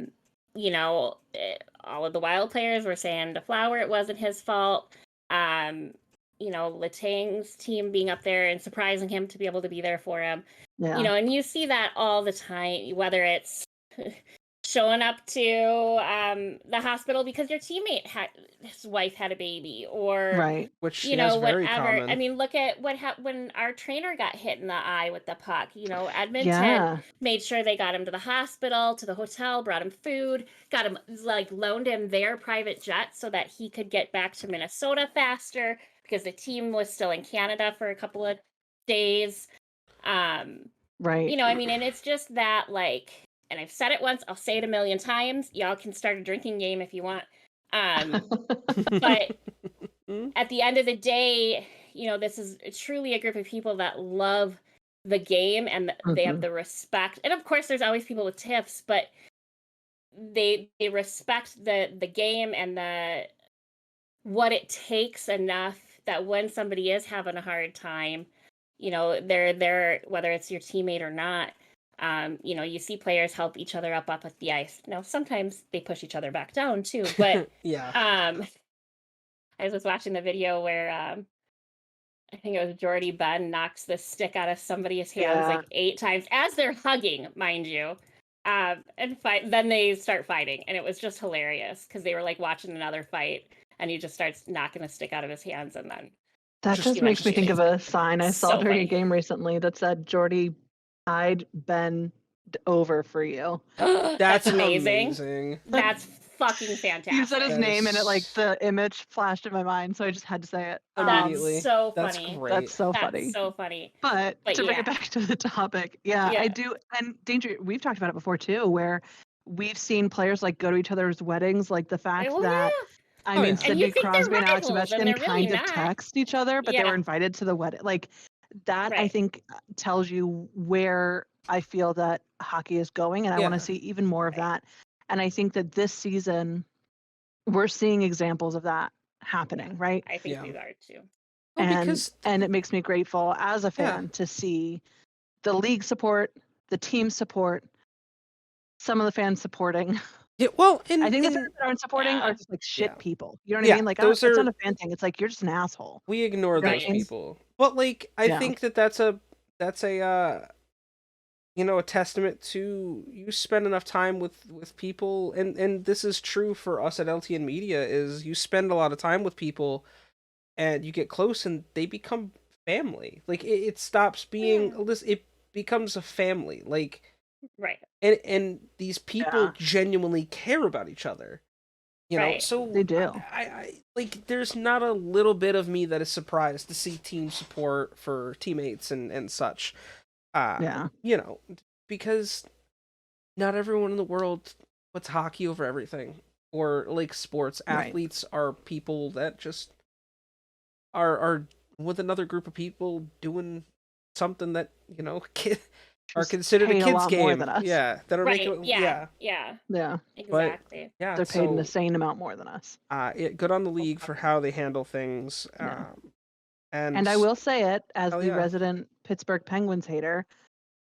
of the Wild players were saying to Flower it wasn't his fault. Letang's team being up there and surprising him to be able to be there for him. And you see that all the time, whether it's showing up to the hospital because your teammate his wife had a baby, or which is very whatever. common. Look at what happened when our trainer got hit in the eye with the puck. Edmonton made sure they got him to the hospital, to the hotel, brought him food, got him, loaned him their private jet so that he could get back to Minnesota faster, because the team was still in Canada for a couple of days. And it's just that, and I've said it once, I'll say it a million times. Y'all can start a drinking game if you want. But at the end of the day, this is truly a group of people that love the game, and they have the respect. And of course, there's always people with tiffs, but they respect the game and what it takes enough that when somebody is having a hard time, they're there, whether it's your teammate or not. You see players help each other up at the ice. Now, sometimes they push each other back down too, but I was watching the video where I think it was Jordy Benn knocks the stick out of somebody's hands 8 times as they're hugging, mind you, and then they start fighting, and it was just hilarious because they were watching another fight, and he just starts knocking the stick out of his hands, and then that just makes me think of a sign I saw during a game recently that said Jordy I'd been over for you. That's amazing. That's fucking fantastic. You said his name and the image flashed in my mind, so I just had to say it immediately. That's so funny. That's great. That's so funny. That's so funny. But to bring it back to the topic, I do. And Danger, we've talked about it before too, where we've seen players go to each other's weddings, the fact that. I mean, Sidney Crosby and Alex Ovechkin kind of text each other, but they were invited to the wedding. That, I think, tells you where I feel that hockey is going, and I want to see even more of that. And I think that this season, we're seeing examples of that happening, right? I think Yeah. these are too. Well, And because it makes me grateful as a Yeah. fan to see the league support, the team support, some of the fans supporting. well, I think the and fans that aren't supporting are Yeah. just like shit Yeah. people. You know what Yeah, I mean? Like, those it's are- not a fan thing. It's like you're just an asshole. we ignore Right. those people. But like, I Yeah. think that's a a testament to you spend enough time with people, and this is true for us at LTN Media, is you spend a lot of time with people and you get close and they become family. Like it stops being it becomes a family. Like Right. and these people Yeah. genuinely care about each other. You know, Right. so They do. I like there's not a little bit of me that is surprised to see team support for teammates and such. Yeah. You know, because not everyone in the world puts hockey over everything, or like sports. Right. Athletes are people that just are with another group of people doing something that are Just considered a paid a kids lot game. more than us. Yeah, that are Right. making Yeah. yeah. Yeah. Exactly. Yeah, They're paid an so insane amount more than us. good on the league for how they handle things. Yeah. And And I will say it as Hell the yeah. resident Pittsburgh Penguins hater.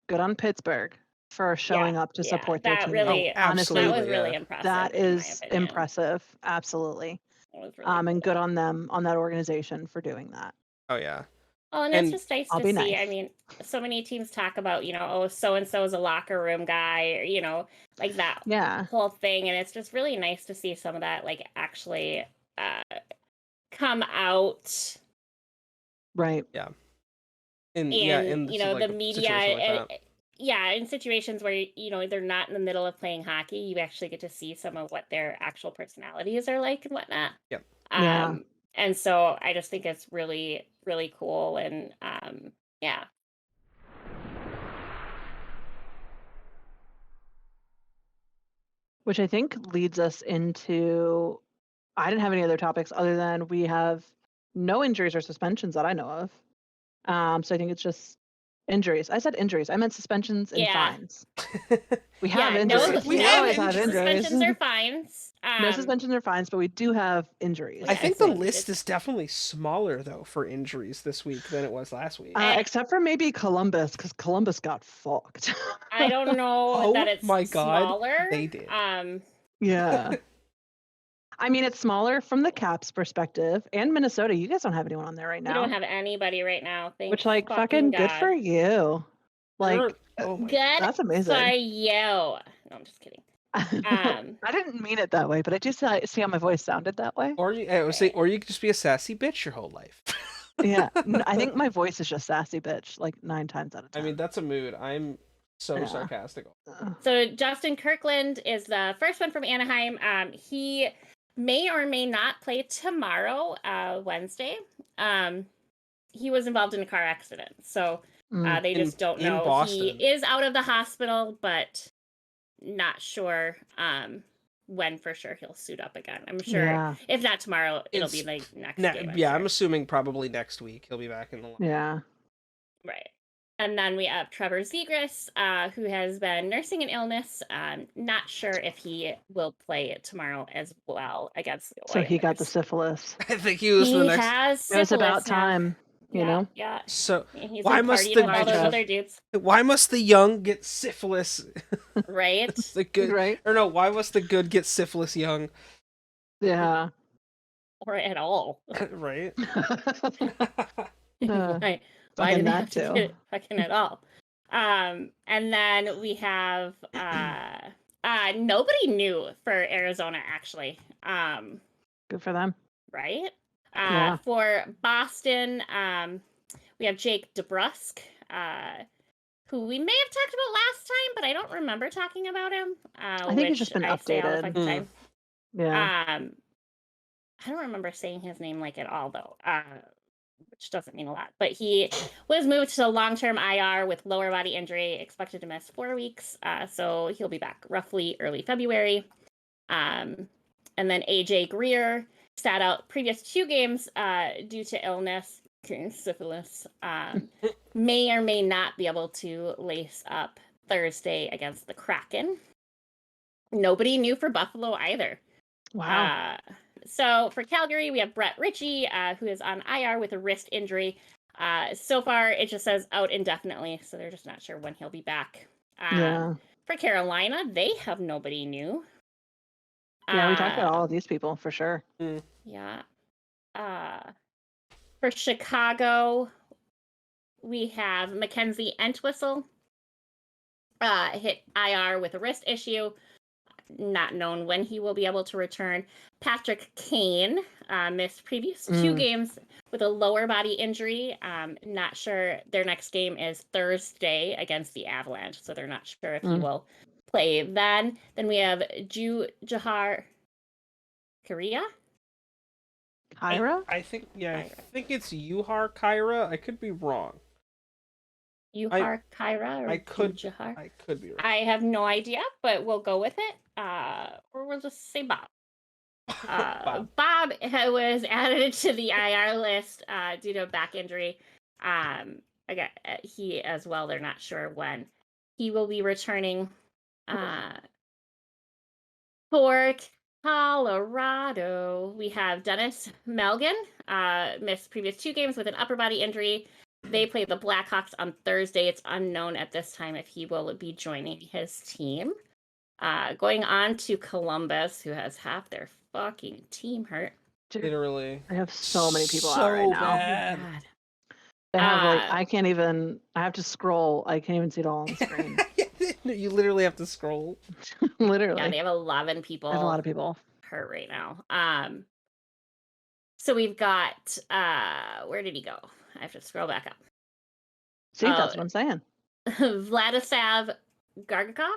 Good on Pittsburgh for showing up to support their that team. really, Honestly, that was absolutely, really yeah. impressive. that in my is opinion. impressive. Absolutely. It was really And cool. good on them, on that organization for doing that. Oh yeah. Oh, and And it's just nice I'll to be see. nice. I mean, so many teams talk about, oh, so and so is a locker room guy, or like that Yeah. whole thing, and it's just really nice to see some of that like actually come out. Right. Yeah. And in the media, like that. in situations where they're not in the middle of playing hockey, you actually get to see some of what their actual personalities are like and whatnot. Yep. Yeah. And so I just think it's really, really cool, and yeah. Which I think leads us into, I didn't have any other topics other than we have no injuries or suspensions that I know of. So I think it's just injuries. I said injuries. I meant suspensions and fines. We have injuries. We always have have injuries. Suspensions or fines. No suspensions or fines, but we do have injuries. I think the think list is definitely smaller though for injuries this week than it was last week. Except for maybe Columbus, because Columbus got fucked. I don't know that it's my God, smaller. they did. Yeah. I mean, it's smaller from the Caps perspective, and Minnesota. You guys don't have anyone on there right now. We don't have anybody right now. Which, like, fucking good for you. Like, oh my good that's amazing. for you. No, I'm just kidding. I didn't mean it that way, but I just see how my voice sounded that way. Or you could just be a sassy bitch your whole life. Yeah, I think my voice is just sassy bitch, like 9 times out of 10. I mean, that's a mood. I'm so sarcastic. So Justin Kirkland is the first one from Anaheim. He may or may not play tomorrow, Wednesday. He was involved in a car accident, so they just don't know. Boston. He is out of the hospital, but not sure when for sure he'll suit up again. I'm sure if not tomorrow, it'll be like next game. Yeah, I'm assuming probably next week he'll be back in the line. Yeah. Right. And then we have Trevor Zegras, who has been nursing an illness. Not sure if he will play it tomorrow as well against the Oilers. So he got the syphilis. I think he was the next. Has syphilis it was about now. time, you know? Yeah. So He's why like must partying the with all those other dudes? Why must the young get syphilis? Right. The good, right? Or no, why must the good get syphilis young? Yeah. Or at all. Right. Right. Why do they have to get it fucking at all? And then we have nobody new for Arizona actually. Good for them. Right? Yeah. For Boston, we have Jake DeBrusk, who we may have talked about last time, but I don't remember talking about him. I think he's just been updated. Time. Yeah. I don't remember saying his name like at all though. Which doesn't mean a lot, but he was moved to long-term IR with lower body injury, expected to miss 4 weeks. So he'll be back roughly early February. And then AJ Greer sat out previous 2 games due to illness, syphilis. May or may not be able to lace up Thursday against the Kraken. Nobody knew for Buffalo either. Wow. So for Calgary, we have Brett Ritchie, who is on IR with a wrist injury. So far, it just says out indefinitely, so they're just not sure when he'll be back. Yeah. For Carolina, they have nobody new. Yeah, we talked about all of these people for sure. Yeah. For Chicago, we have Mackenzie Entwistle, hit IR with a wrist issue. Not known when he will be able to return. Patrick Kane missed previous 2 games with a lower body injury. Not sure. Their next game is Thursday against the Avalanche, so they're not sure if he will play then. Then we have Jahar Korea. Kyra? I think it's Yuhar Kyra. I could be wrong. Yuhar Kyra or I could be wrong. I have no idea, but we'll go with it. Or we'll just say Bob. Bob was added to the IR list due to a back injury. Again, he as well. They're not sure when he will be returning. For Colorado, we have Dennis Melgen, missed previous 2 games with an upper body injury. They play the Blackhawks on Thursday. It's unknown at this time if he will be joining his team. Going on to Columbus, who has half their fucking team hurt. Literally. I have so many people out right now. Bad. They have I have to scroll. I can't even see it all on the screen. You literally have to scroll. Literally. Yeah, they have 11 people. There's a lot of people hurt right now. So we've got where did he go? I have to scroll back up. See, that's what I'm saying. Vladislav Gargakov?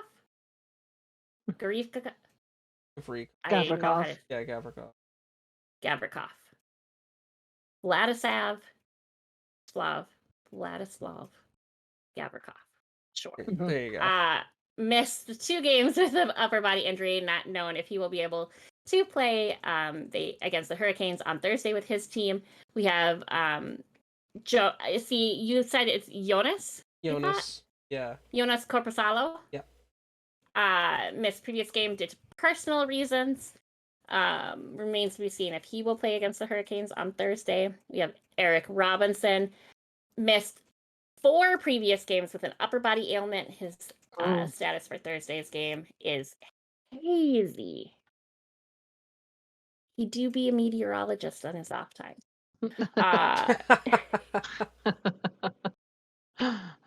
Gavrikov? Gavrikov. Yeah, Gavrikov. Gavrikov. Vladislav Gavrikov. Sure. There you go. Missed 2 games with an upper body injury, not known if he will be able to play against the Hurricanes on Thursday with his team. We have Joe. See, you said it's Jonas. Jonas. Yeah. Jonas Corposalo. Yeah. Missed previous game due to personal reasons. Remains to be seen if he will play against the Hurricanes on Thursday. We have Eric Robinson. Missed 4 previous games with an upper body ailment. His status for Thursday's game is hazy. He do be a meteorologist on his off time.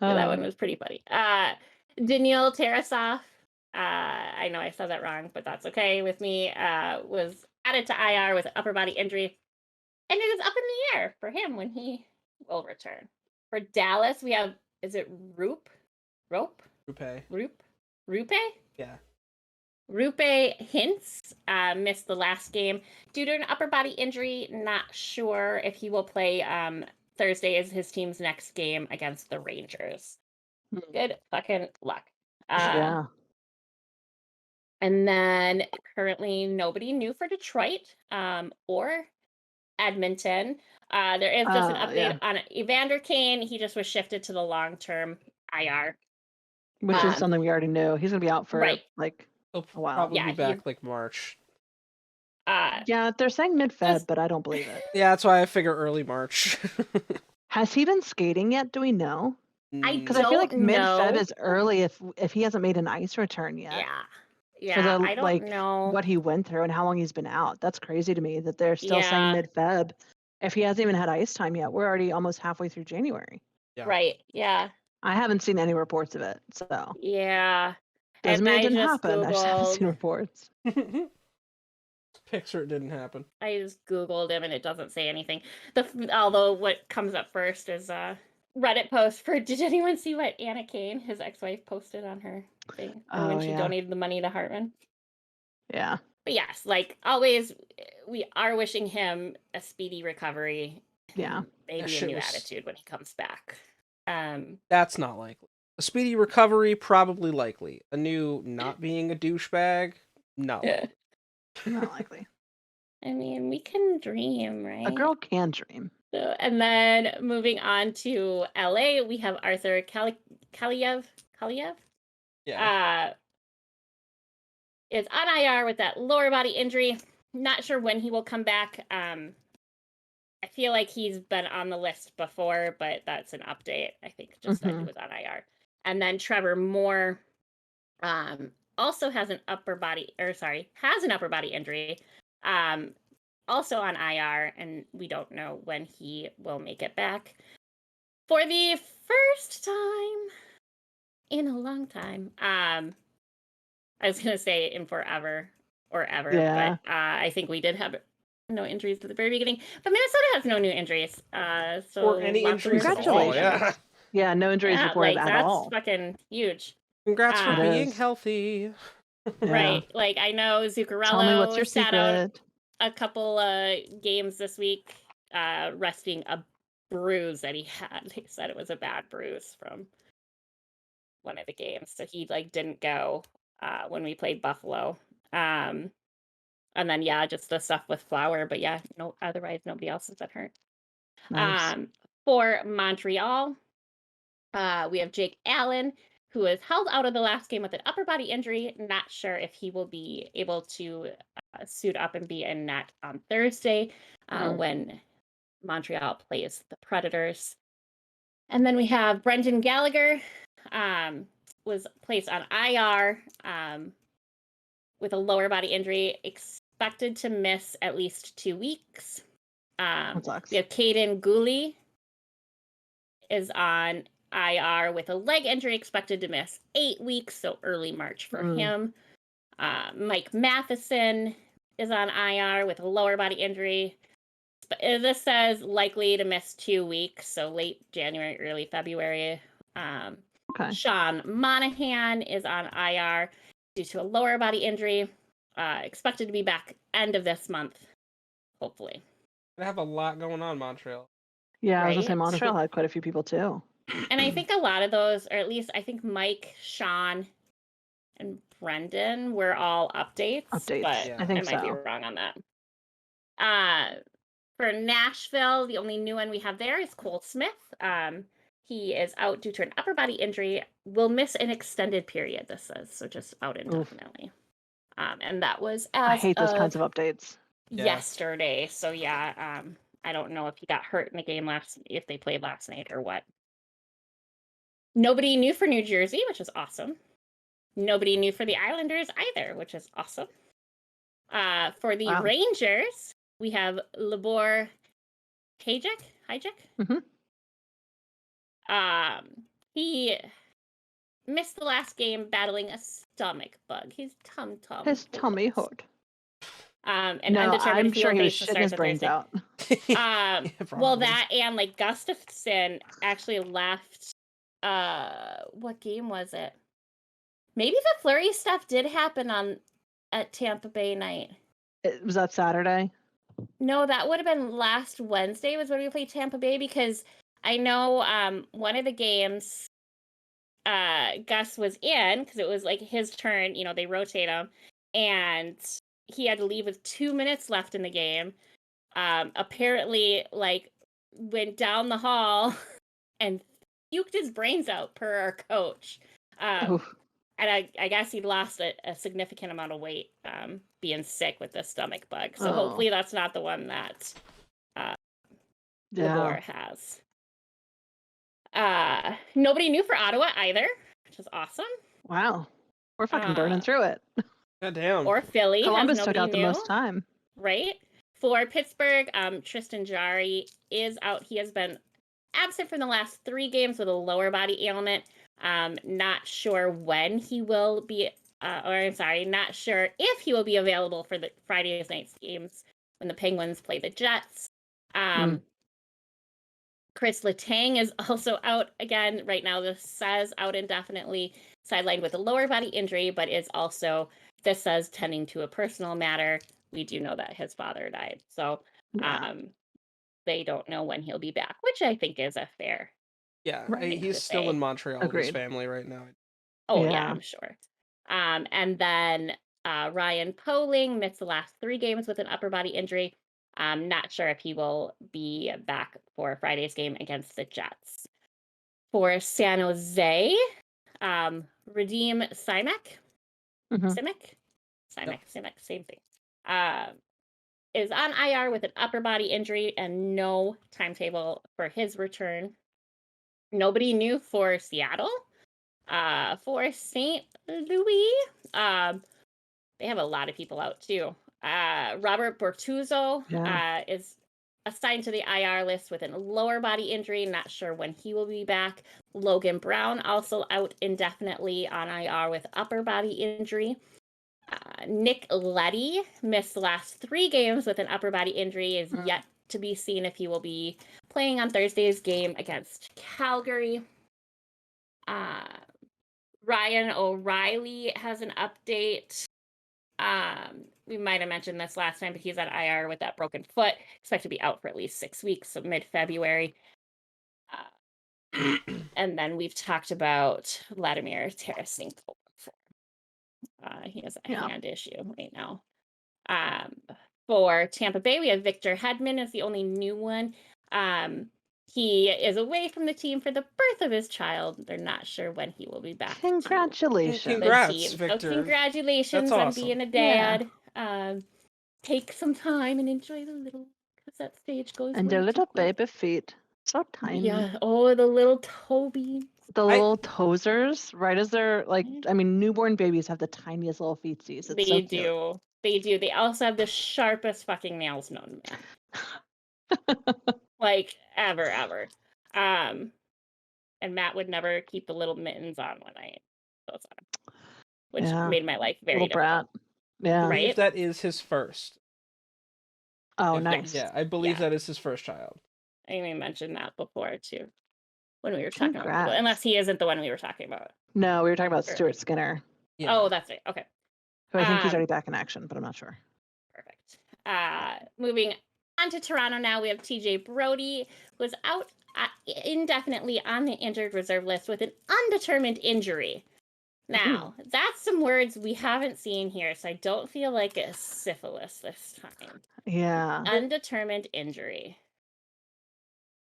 That one was pretty funny. Daniil Tarasov, I know I said that wrong, but that's okay with me, was added to IR with an upper body injury. And it is up in the air for him when he will return. For Dallas, we have, is it Rupe? Yeah. Rupe Hintz missed the last game due to an upper body injury. Not sure if he will play. Thursday is his team's next game against the Rangers. Good fucking luck. Yeah. And then currently nobody new for Detroit or Edmonton. There is just an update on Evander Kane. He just was shifted to the long-term IR. Which is something we already knew. He's going to be out for like He'll a while. probably be back like March. Yeah, they're saying mid-Feb, but I don't believe it. Yeah, that's why I figure early March. Has he been skating yet? Do we know? Because I feel like mid-Feb is early if he hasn't made an ice return yet. Yeah, I don't know what he went through and how long he's been out. That's crazy to me that they're still saying mid-Feb. If he hasn't even had ice time yet, we're already almost halfway through January. Yeah. Right, yeah. I haven't seen any reports of it, so. Yeah. Doesn't mean it didn't happen. Googled, I just haven't seen reports. Picture it didn't happen. I just Googled him and it doesn't say anything. Although what comes up first is Reddit post for, did anyone see what Anna Kane, his ex-wife, posted on her thing when she donated the money to Hartman? Yeah. But yes, like always, we are wishing him a speedy recovery. Yeah. Maybe a new attitude when he comes back. That's not likely. A speedy recovery, probably likely. A new not being a douchebag, not likely. Not likely. I mean, we can dream, right? A girl can dream. So, and then moving on to LA, we have Arthur Kaliev. Yeah. Is on IR with that lower body injury. not sure when he will come back. I feel like he's been on the list before, but that's an update. I think just that he was on IR. And then Trevor Moore also has an upper body injury. Also on IR, and we don't know when he will make it back. For the first time in a long time. I was going to say in forever or ever, but I think we did have no injuries at the very beginning. But Minnesota has no new injuries. So or any injuries at all. Yeah, no injuries reported at all. That's fucking huge. Congrats for being healthy. Right. Like, I know Zuccarello Tell me what's your sat secret. out a couple games this week resting a bruise that he had. They said it was a bad bruise from one of the games. So he didn't go when we played Buffalo. And then, just the stuff with Flower. But otherwise nobody else has been hurt. Nice. For Montreal, we have Jake Allen, who is held out of the last game with an upper body injury. Not sure if he will be able to suit up and be in net on Thursday when Montreal plays the Predators. And then we have Brendan Gallagher, was placed on IR with a lower body injury, expected to miss at least 2 weeks. We have Caden Gooley is on IR with a leg injury, expected to miss 8 weeks, so early March for him. Mike Matheson is on IR with a lower body injury. This says likely to miss 2 weeks, so late January, early February. Sean Monahan is on IR due to a lower body injury, expected to be back end of this month, hopefully. They have a lot going on, Montreal. Yeah, I was gonna say Montreal had quite a few people too. And I think a lot of those, or at least I think Mike, Sean, and Brendan were all updates. But I think I might be wrong on that. For Nashville, the only new one we have there is Cole Smith. He is out due to an upper body injury. Will miss an extended period, this says, so just out indefinitely. And that was I hate those kinds of updates. Yesterday. So I don't know if he got hurt in the game if they played last night or what. Nobody new for New Jersey, which is awesome. Nobody new for the Islanders either, which is awesome. For the Rangers, we have Libor Hajek. He missed the last game battling a stomach bug. His tummy hurt. And no, undetermined I'm sure he was shitting his brains out. Well, that and Gustafsson actually left. What game was it? Maybe the Fleury stuff did happen at Tampa Bay night. Was that Saturday? No, that would have been last Wednesday was when we played Tampa Bay, because I know one of the games Gus was in because it was his turn. They rotate him, and he had to leave with 2 minutes left in the game. Apparently, went down the hall and puked his brains out per our coach. And I guess he lost a significant amount of weight being sick with the stomach bug. So hopefully that's not the one that Libor has. Nobody new for Ottawa either, which is awesome. Wow. We're fucking burning through it. God damn. Or Philly. Columbus took out the most time. Right? For Pittsburgh, Tristan Jarry is out. He has been absent from the last 3 games with a lower body ailment. Not sure when he will be, not sure if he will be available for the Friday night's games when the Penguins play the Jets. Chris Letang is also out again. Right now, this says out indefinitely, sidelined with a lower body injury, but is also, this says, tending to a personal matter. We do know that his father died. So they don't know when he'll be back, which I think is a fair. Yeah, he's still in Montreal with his family right now. Oh, yeah, I'm sure. And then Ryan Poling missed the last 3 games with an upper body injury. Not sure if he will be back for Friday's game against the Jets. For San Jose, Radim Simek. Simic, same thing. is on IR with an upper body injury and no timetable for his return. Nobody knew for Seattle. For St. Louis, they have a lot of people out too. Robert Bortuzzo is assigned to the IR list with a lower body injury. Not sure when he will be back. Logan Brown also out indefinitely on IR with upper body injury. Nick Leddy missed the last 3 games with an upper body injury. Is yet to be seen if he will be playing on Thursday's game against Calgary. Ryan O'Reilly has an update. We might have mentioned this last time, but he's at IR with that broken foot. Expected to be out for at least 6 weeks, so mid-February. And then we've talked about Vladimir Tarasenko. He has a hand issue right now. For Tampa Bay, we have Victor Hedman is the only new one. He is away from the team for the birth of his child. They're not sure when he will be back. Congratulations. Congrats, Victor. So congratulations on being a dad. Take some time and enjoy the little, because that stage goes And their little baby feet. So tiny. Yeah. Oh, the little Toby. The little toesers, right as they're like, I mean, newborn babies have the tiniest little feetsies. It's They do. They do. They also have the sharpest fucking nails known to man. Like, ever. And Matt would never keep the little mittens on when I those on him, which made my life very little difficult. brat. Yeah. I believe that is his first. Oh, nice. Yeah, I believe that is his first child. I even mentioned that before, too, when we were talking about people. Unless he isn't the one we were talking about. No, we were talking about Stuart Skinner. Yeah. Oh, that's right. Okay. Who I think he's already back in action, but I'm not sure. Perfect. Moving on to Toronto now, we have TJ Brody, who was out indefinitely on the injured reserve list with an undetermined injury. Now, that's some words we haven't seen here, so I don't feel like it's syphilis this time. Yeah. Undetermined injury.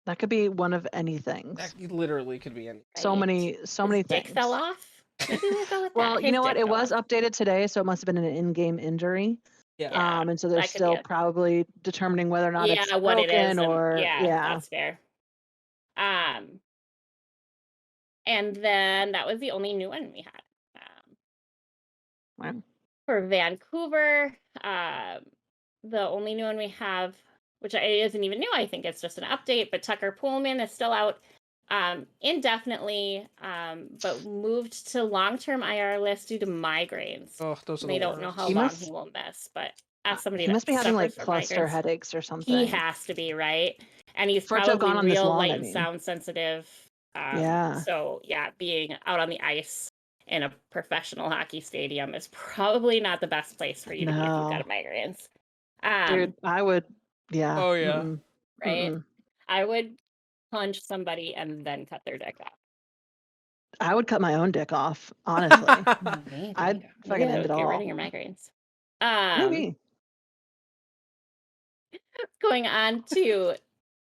That could be one of any things. That literally could be anything. So many things. Dick fell off? Maybe we'll go with well, that. You know what? It was updated today, so it must have been an in-game injury. Yeah. And so they're still probably determining whether or not it's broken it is, or that's fair. And then that was the only new one we had. Wow. For Vancouver, the only new one we have, which isn't even new, I think it's just an update, but Tucker Pullman is still out indefinitely, but moved to long-term IR list due to migraines. Oh, those are they don't know how long he will miss, but as somebody he must be having like cluster migraines, headaches or something. He has to be, right? And he's probably real light and sound sensitive. So being out on the ice in a professional hockey stadium is probably not the best place for you to be if you've got migraines. Dude, I would, Oh yeah. Right? I would punch somebody and then cut their dick off. I would cut my own dick off, honestly. I'd fucking end it all. Get rid of your migraines. Maybe. Going on to,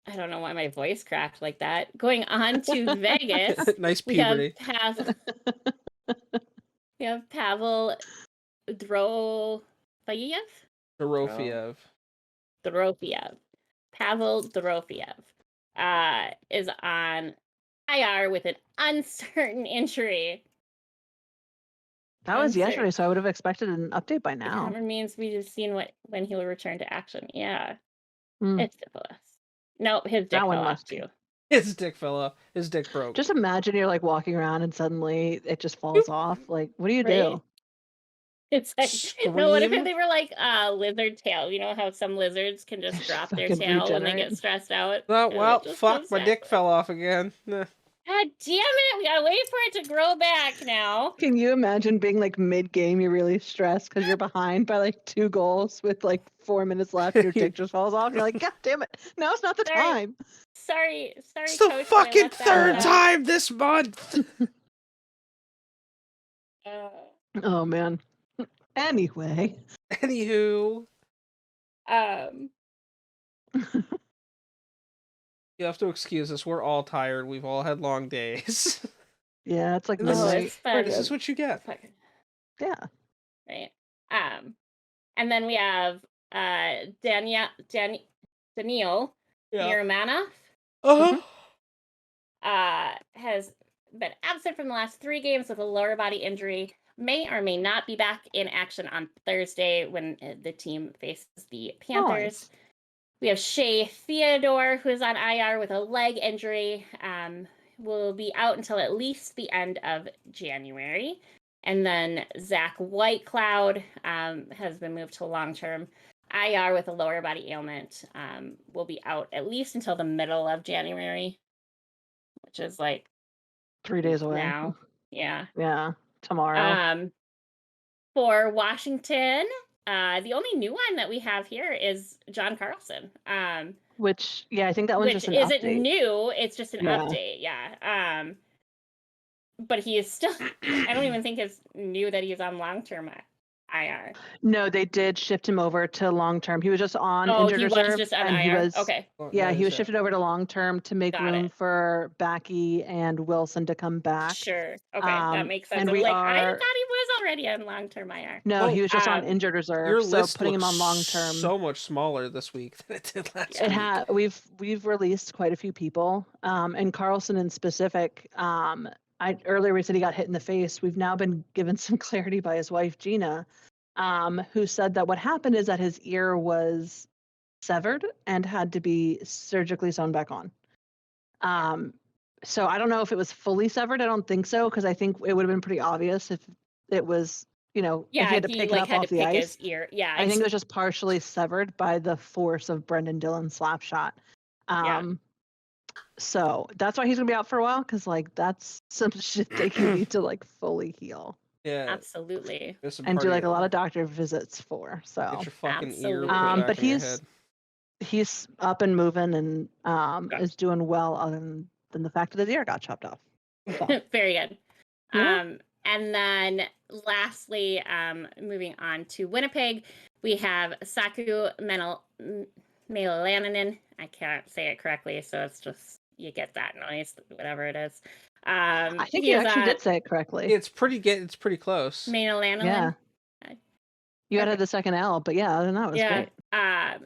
I don't know why my voice cracked like that. Going on to Vegas. Nice puberty. We have Pavel Dorofeyev. Pavel Dorofeyev is on IR with an uncertain injury. That was yesterday, so I would have expected an update by now. That means we've seen when he will return to action. Yeah. It's syphilis. Nope, his dick fell off too. His dick fell off. His dick broke. Just imagine you're like walking around and suddenly it just falls off. Like, what do you do? It's like, no, what if they were like lizard tail? You know how some lizards can just drop their tail when they get stressed out? Oh, well, fuck, my dick fell off again. God damn it, we gotta wait for it to grow back now. Can you imagine being like mid-game, you're really stressed because you're behind by like 2 goals with like 4 minutes left, your dick just falls off, you're like, God damn it, now's not the time. Sorry, it's the fucking 3rd time this month. Oh man. Anyway. Anywho. You have to excuse us. We're all tired. We've all had long days. Yeah, it's like this is what you get. Yeah. Right. And then we have Daniel Miramanov Uh-huh. has been absent from the last 3 games with a lower body injury. May or may not be back in action on Thursday when the team faces the Panthers. Nice. We have Shea Theodore, who is on IR with a leg injury. Will be out until at least the end of January. And then Zach Whitecloud has been moved to long-term IR with a lower body ailment. Will be out at least until the middle of January, which is like 3 days away. now. Yeah. Yeah, tomorrow. For Washington, the only new one that we have here is John Carlson. Which, yeah, I think that one's Which just an isn't update. new. It's just an Yeah. update. Yeah. But he is still. I don't even think it's new that he's on long-term IR. No, they did shift him over to long term. He was just on injured he reserve. was just on and IR. He was, Okay. Yeah, he was Shifted. shifted over to long term to make Got room it. for Backy and Wilson to come back. Sure. Okay, that makes sense. and I'm we like, I are- thought he was already on long-term IR. No, Oh, he was just on um, injured reserve. Your So list putting him looks on long term. so much smaller this week than it did last Yeah. week. We've released quite a few people, and Carlson in specific. Earlier we said he got hit in the face. We've now been given some clarity by his wife Gina, who said that what happened is that his ear was severed and had to be surgically sewn back on. So I don't know if it was fully severed. I don't think so, because I think it would have been pretty obvious if it was, if he had to pick it up off the ice. His ear. Yeah. I think it was just partially severed by the force of Brendan Dillon's slap shot. So that's why he's gonna be out for a while, because that's some shit that you need to fully heal. Yeah. Absolutely. And do a lot of doctor visits for. So Get your fucking ear Absolutely. put back but in your head. he's up and moving and is doing well, other than the fact that his ear got chopped off. So. Very good. Yeah. And then lastly, moving on to Winnipeg, we have Saku Melaninen. I can't say it correctly, so it's just you get that noise, whatever it is. I think you actually did say it correctly. It's pretty close. Melaninen. Yeah. You added the second L, but yeah, other than that was great.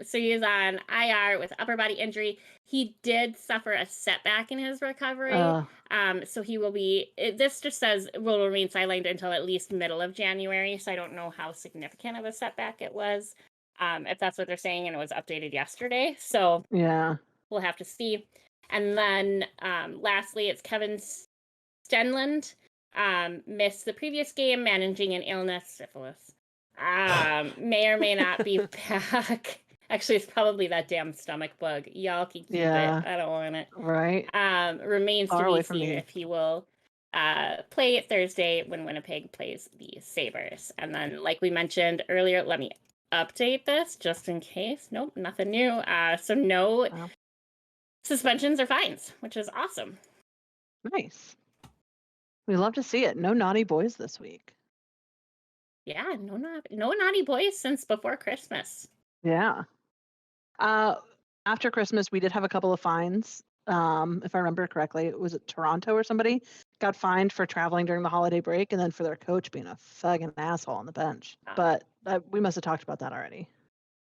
So he is on IR with upper body injury. He did suffer a setback in his recovery. So he will be, this just says will remain sidelined until at least middle of January. So I don't know how significant of a setback it was, if that's what they're saying, and it was updated yesterday. So yeah, we'll have to see. And then lastly, it's Kevin Stenlund, missed the previous game, managing an illness, syphilis. May or may not be back. Actually, it's probably that damn stomach bug. Y'all can keep it. I don't want it. Right. Remains Far to away be from seen me. if he will play Thursday when Winnipeg plays the Sabres. And then, like we mentioned earlier, let me update this just in case. Nope, nothing new. So no suspensions or fines, which is awesome. Nice. We love to see it. No naughty boys this week. Yeah, no naughty boys since before Christmas. Yeah. After Christmas, we did have a couple of fines. If I remember correctly, was it Toronto or somebody got fined for traveling during the holiday break, and then for their coach being a fucking asshole on the bench. But we must have talked about that already.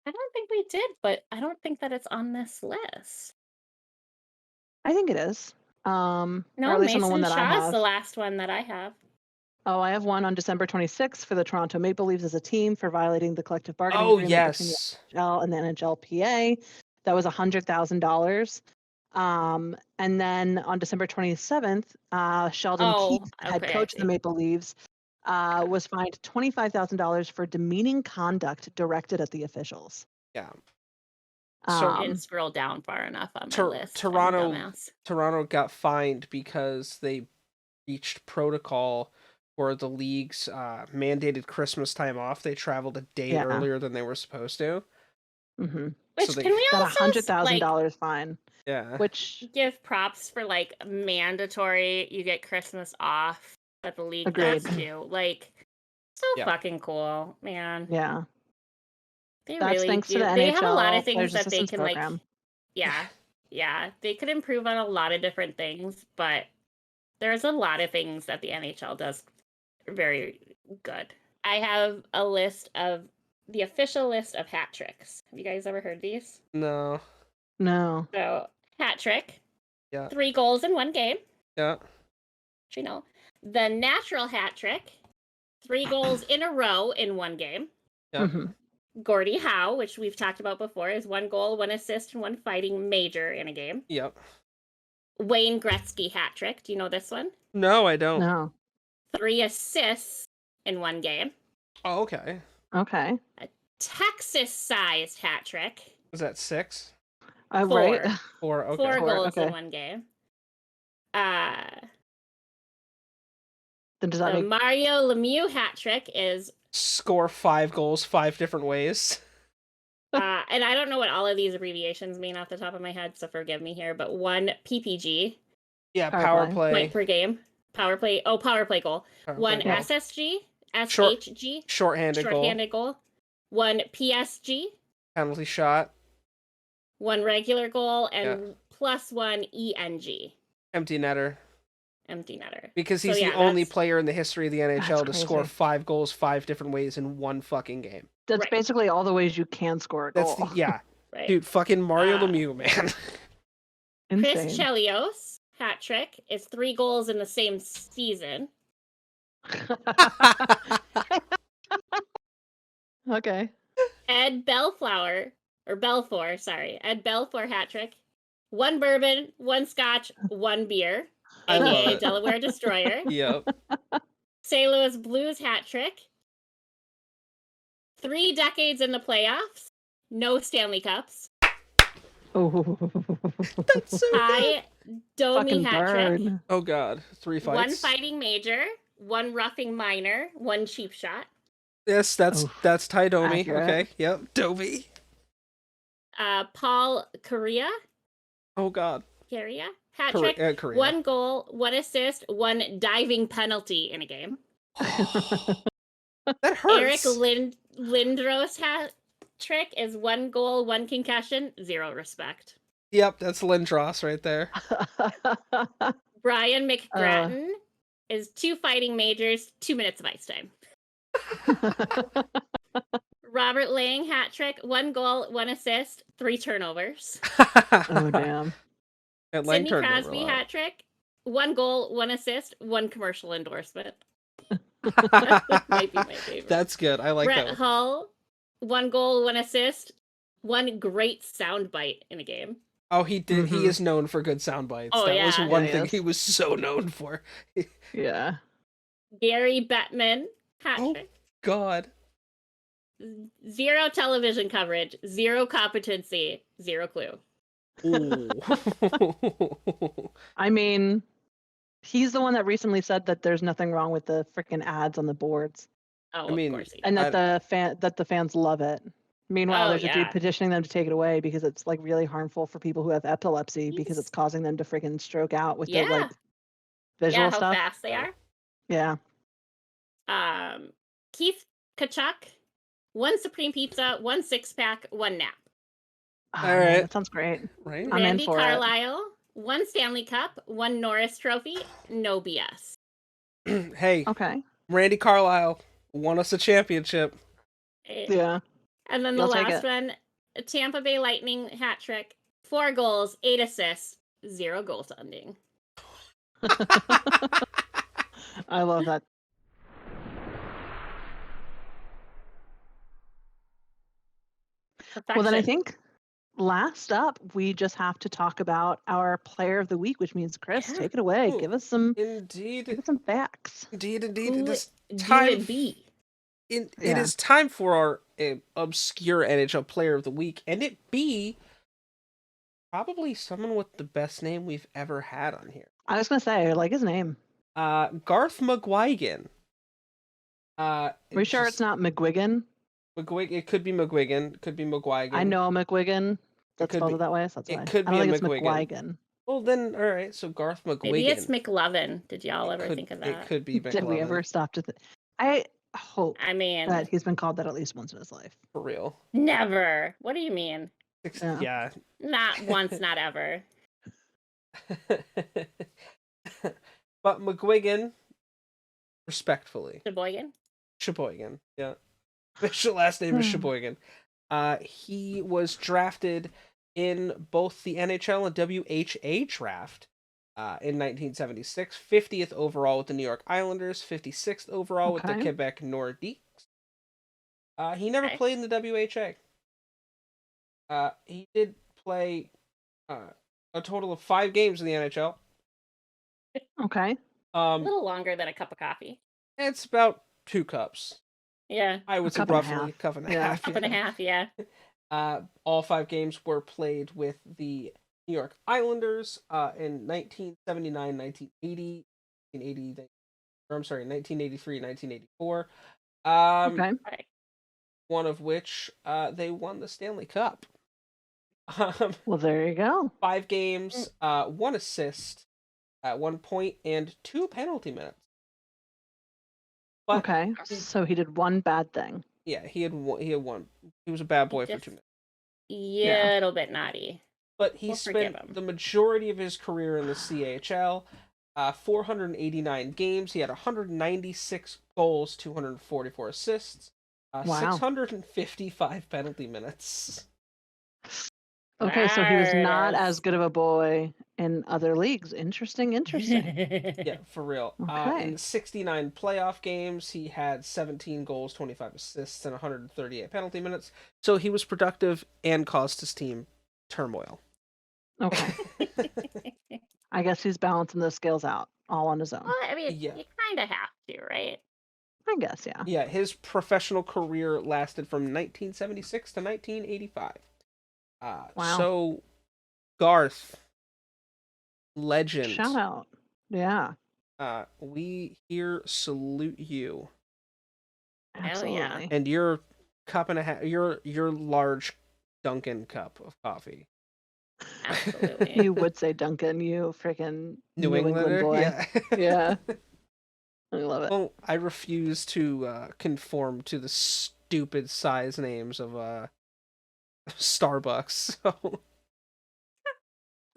I don't think we did, but I don't think that it's on this list. I think it is. No, or at least Mason on the one that I Shaw's have. the last one that I have. Oh, I have one on December 26th for the Toronto Maple Leafs as a team for violating the collective bargaining Oh, agreement yes. between the NHL and the NHLPA. That was $100,000. And then on December 27th, Sheldon Keefe, head coach of the Maple Leafs, was fined $25,000 for demeaning conduct directed at the officials. Yeah. So didn't scroll down far enough on my list. Toronto got fined because they reached protocol for the league's mandated Christmas time off. They traveled a day earlier than they were supposed to. Mm-hmm. Which so can we got also $100,000 fine? Yeah. Which give props for mandatory. You get Christmas off that the league does too. Fucking cool, man. Yeah. They That's really thanks do. to the They NHL have a lot of things that they Assistance can Program. Yeah, they could improve on a lot of different things, but there's a lot of things that the NHL does very good. I have a list of the official list of hat tricks. Have you guys ever heard these? No. No. So, hat trick. Yeah. 3 goals in one game. Yeah. You know. The natural hat trick. 3 goals in a row in one game. Yeah. Mhm. Gordie Howe, which we've talked about before, is 1 goal, 1 assist, and 1 fighting major in a game. Yep. Wayne Gretzky hat trick. Do you know this one? No, I don't. No. 3 assists in one game. Oh, okay. Okay. Texas-sized hat trick. Was that 6? Right. 4. Okay. 4 goals okay. in one game. Then does that The make Mario Lemieux hat trick is, Score 5 goals 5 different ways. and I don't know what all of these abbreviations mean off the top of my head, so forgive me here, but 1 PPG, Yeah, Power power play. play. point per game. Power play goal. Power 1 play goal. SSG, Short- SHG, Shorthanded goal. shorthanded goal. 1 PSG, Penalty shot. 1 regular goal, and plus 1 ENG, Empty netter. empty netter. Because he's So, the yeah, only that's- player in the history of the NHL to crazy. score 5 goals 5 different ways in one fucking game. That's Right. basically all the ways you can score a That's goal. yeah. Right. Dude, fucking Mario Uh, Lemieux, man. Chris Insane. Chelios hat trick is 3 goals in the same season. Okay. Ed Belfour hat trick. 1 bourbon, 1 scotch, 1 beer, I love aka it. Delaware Destroyer. Yep. St. Louis Blues hat trick. 3 decades in the playoffs, no Stanley Cups. Oh. That's so good. Ty Domi Fucking hat trick. burn. Oh god. 3 fights. 1 fighting major, 1 roughing minor, 1 cheap shot. Yes, that's Oof. Ty Domi. Accurate. Okay. Yep. Domi. Paul Correa Oh god. hat trick. Korea. 1 goal, 1 assist, 1 diving penalty in a game. That Eric hurts. Lindros hat trick is 1 goal, 1 concussion, 0 respect. Yep, that's Lindros right there. Brian McGrattan is 2 fighting majors, 2 minutes of ice time. Robert Lang hat trick, 1 goal, 1 assist, 3 turnovers. Oh damn. And Lang Sidney turned over a Crosby lot. hat trick, 1 goal, 1 assist, 1 commercial endorsement. Might be my favorite. That's good. I like Brett that one. Hull, 1 goal, 1 assist, 1 great soundbite in a game. Oh, he did. Mhm. He is known for good sound bites. Oh, That was yeah. one Yeah, he thing is. he was so known for. Yeah. Gary Bettman hat Oh. trick. God. 0 television coverage, 0 competency, 0 clue. Ooh. I mean, he's the one that recently said that there's nothing wrong with the freaking ads on the boards, Oh, I mean, of course he and did. that the fans love it. Meanwhile, Oh, there's a dude yeah. petitioning them to take it away because it's like really harmful for people who have epilepsy because it's causing them to freaking stroke out with their Yeah. like visual Yeah, how stuff. fast they are. Yeah. Keith Kachuk, 1 Supreme Pizza, 1 6-pack, 1 nap. Oh, All man, right. that sounds great. Right? I'm in Randy for it. Carlisle, 1 Stanley Cup, 1 Norris Trophy, no BS. Hey, Okay. Randy Carlisle won us a championship. Yeah. And then the You'll take last it. one, a Tampa Bay Lightning hat trick, 4 goals, 8 assists, 0 goaltending. I love that. Well, then I Perfection. think last up, we just have to talk about our player of the week, which means Chris, Yeah. take it away. Ooh. Give us some Indeed. facts. Indeed. It Who is do time. it be? It Yeah. is time for our obscure NHL player of the week, and it be probably someone with the best name we've ever had on here. I was gonna say, I like his name. Garth McGuigan. Are we sure it's not McGuigan? It could be McGuigan. Could be McGuigan. I know McGuigan. That's could spelled be- it that way, so that's it why. could I don't be a think it's McGuigan. McGuigan. Well, then, all right. So Garth McGuigan. Maybe it's McLovin. Did y'all It ever could- think of that? It could be Did we McLovin, ever stop to think? I hope I mean, that he's been called that at least once in his life. for real. never. What do you mean? Yeah. Not once, not ever. But McGuigan, respectfully, Sheboygan? Sheboygan. Yeah. Official last name is Sheboygan. He was drafted in both the NHL and WHA draft in 1976, 50th overall with the New York Islanders, 56th overall with the Quebec Nordiques. He never played in the WHA. He did play a total of 5 games in the NHL. Okay. A little longer than a cup of coffee. It's about 2 cups. Yeah. I would say roughly a cup and a half. Cup and a half, yeah. All 5 games were played with the New York Islanders in 1979, 1980, 1983, 1984. Okay. One of which they won the Stanley Cup. Well, there you go. 5 games, 1 assist at 1 point, and 2 penalty minutes. But okay, so he did one bad thing. Yeah, he had one. He was a bad boy for 2 minutes. Yeah, a little bit naughty. But he spent the majority of his career in the CHL. 489 games. He had 196 goals, 244 assists, 655 penalty minutes. Okay, so he was not as good of a boy in other leagues. Interesting. Yeah, for real. Okay. In 69 playoff games, he had 17 goals, 25 assists, and 138 penalty minutes. So he was productive and caused his team turmoil. Okay. I guess he's balancing those scales out all on his own. Well, I mean, you kind of have to, right? I guess, yeah. Yeah, his professional career lasted from 1976 to 1985. Wow. So, Garth, legend. Shout out. Yeah. We here salute you. Absolutely. Hell yeah. And your cup and a half, your large Dunkin' cup of coffee. Absolutely. You would say Duncan, you freaking New England boy. Yeah. Yeah. I love it. Well, I refuse to conform to the stupid size names of Starbucks. So.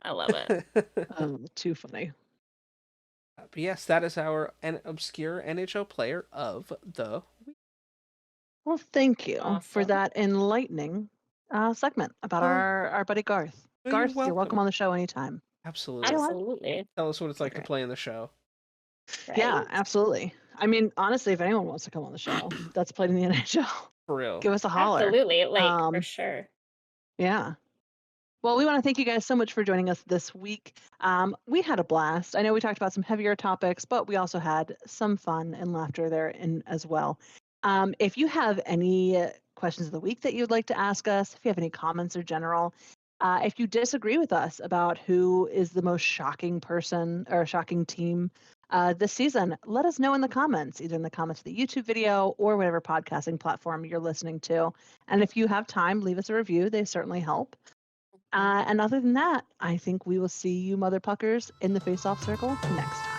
I love it. Too funny. But yes, that is our obscure NHL player of the week. Well, thank you for Awesome. that enlightening segment about our buddy Garth. Garth, you're welcome on the show anytime. Absolutely. Absolutely. Tell us what it's like to play in the show. Right? Yeah, absolutely. I mean, honestly, if anyone wants to come on the show that's played in the NHL, For real. give us a holler. Absolutely. For sure. Yeah. Well, we want to thank you guys so much for joining us this week. We had a blast. I know we talked about some heavier topics, but we also had some fun and laughter there as well. If you have any questions of the week that you'd like to ask us, if you have any comments or general, if you disagree with us about who is the most shocking person or shocking team this season, let us know in the comments, either in the comments of the YouTube video or whatever podcasting platform you're listening to. And if you have time, leave us a review. They certainly help. And other than that, I think we will see you mother puckers in the face-off circle next time.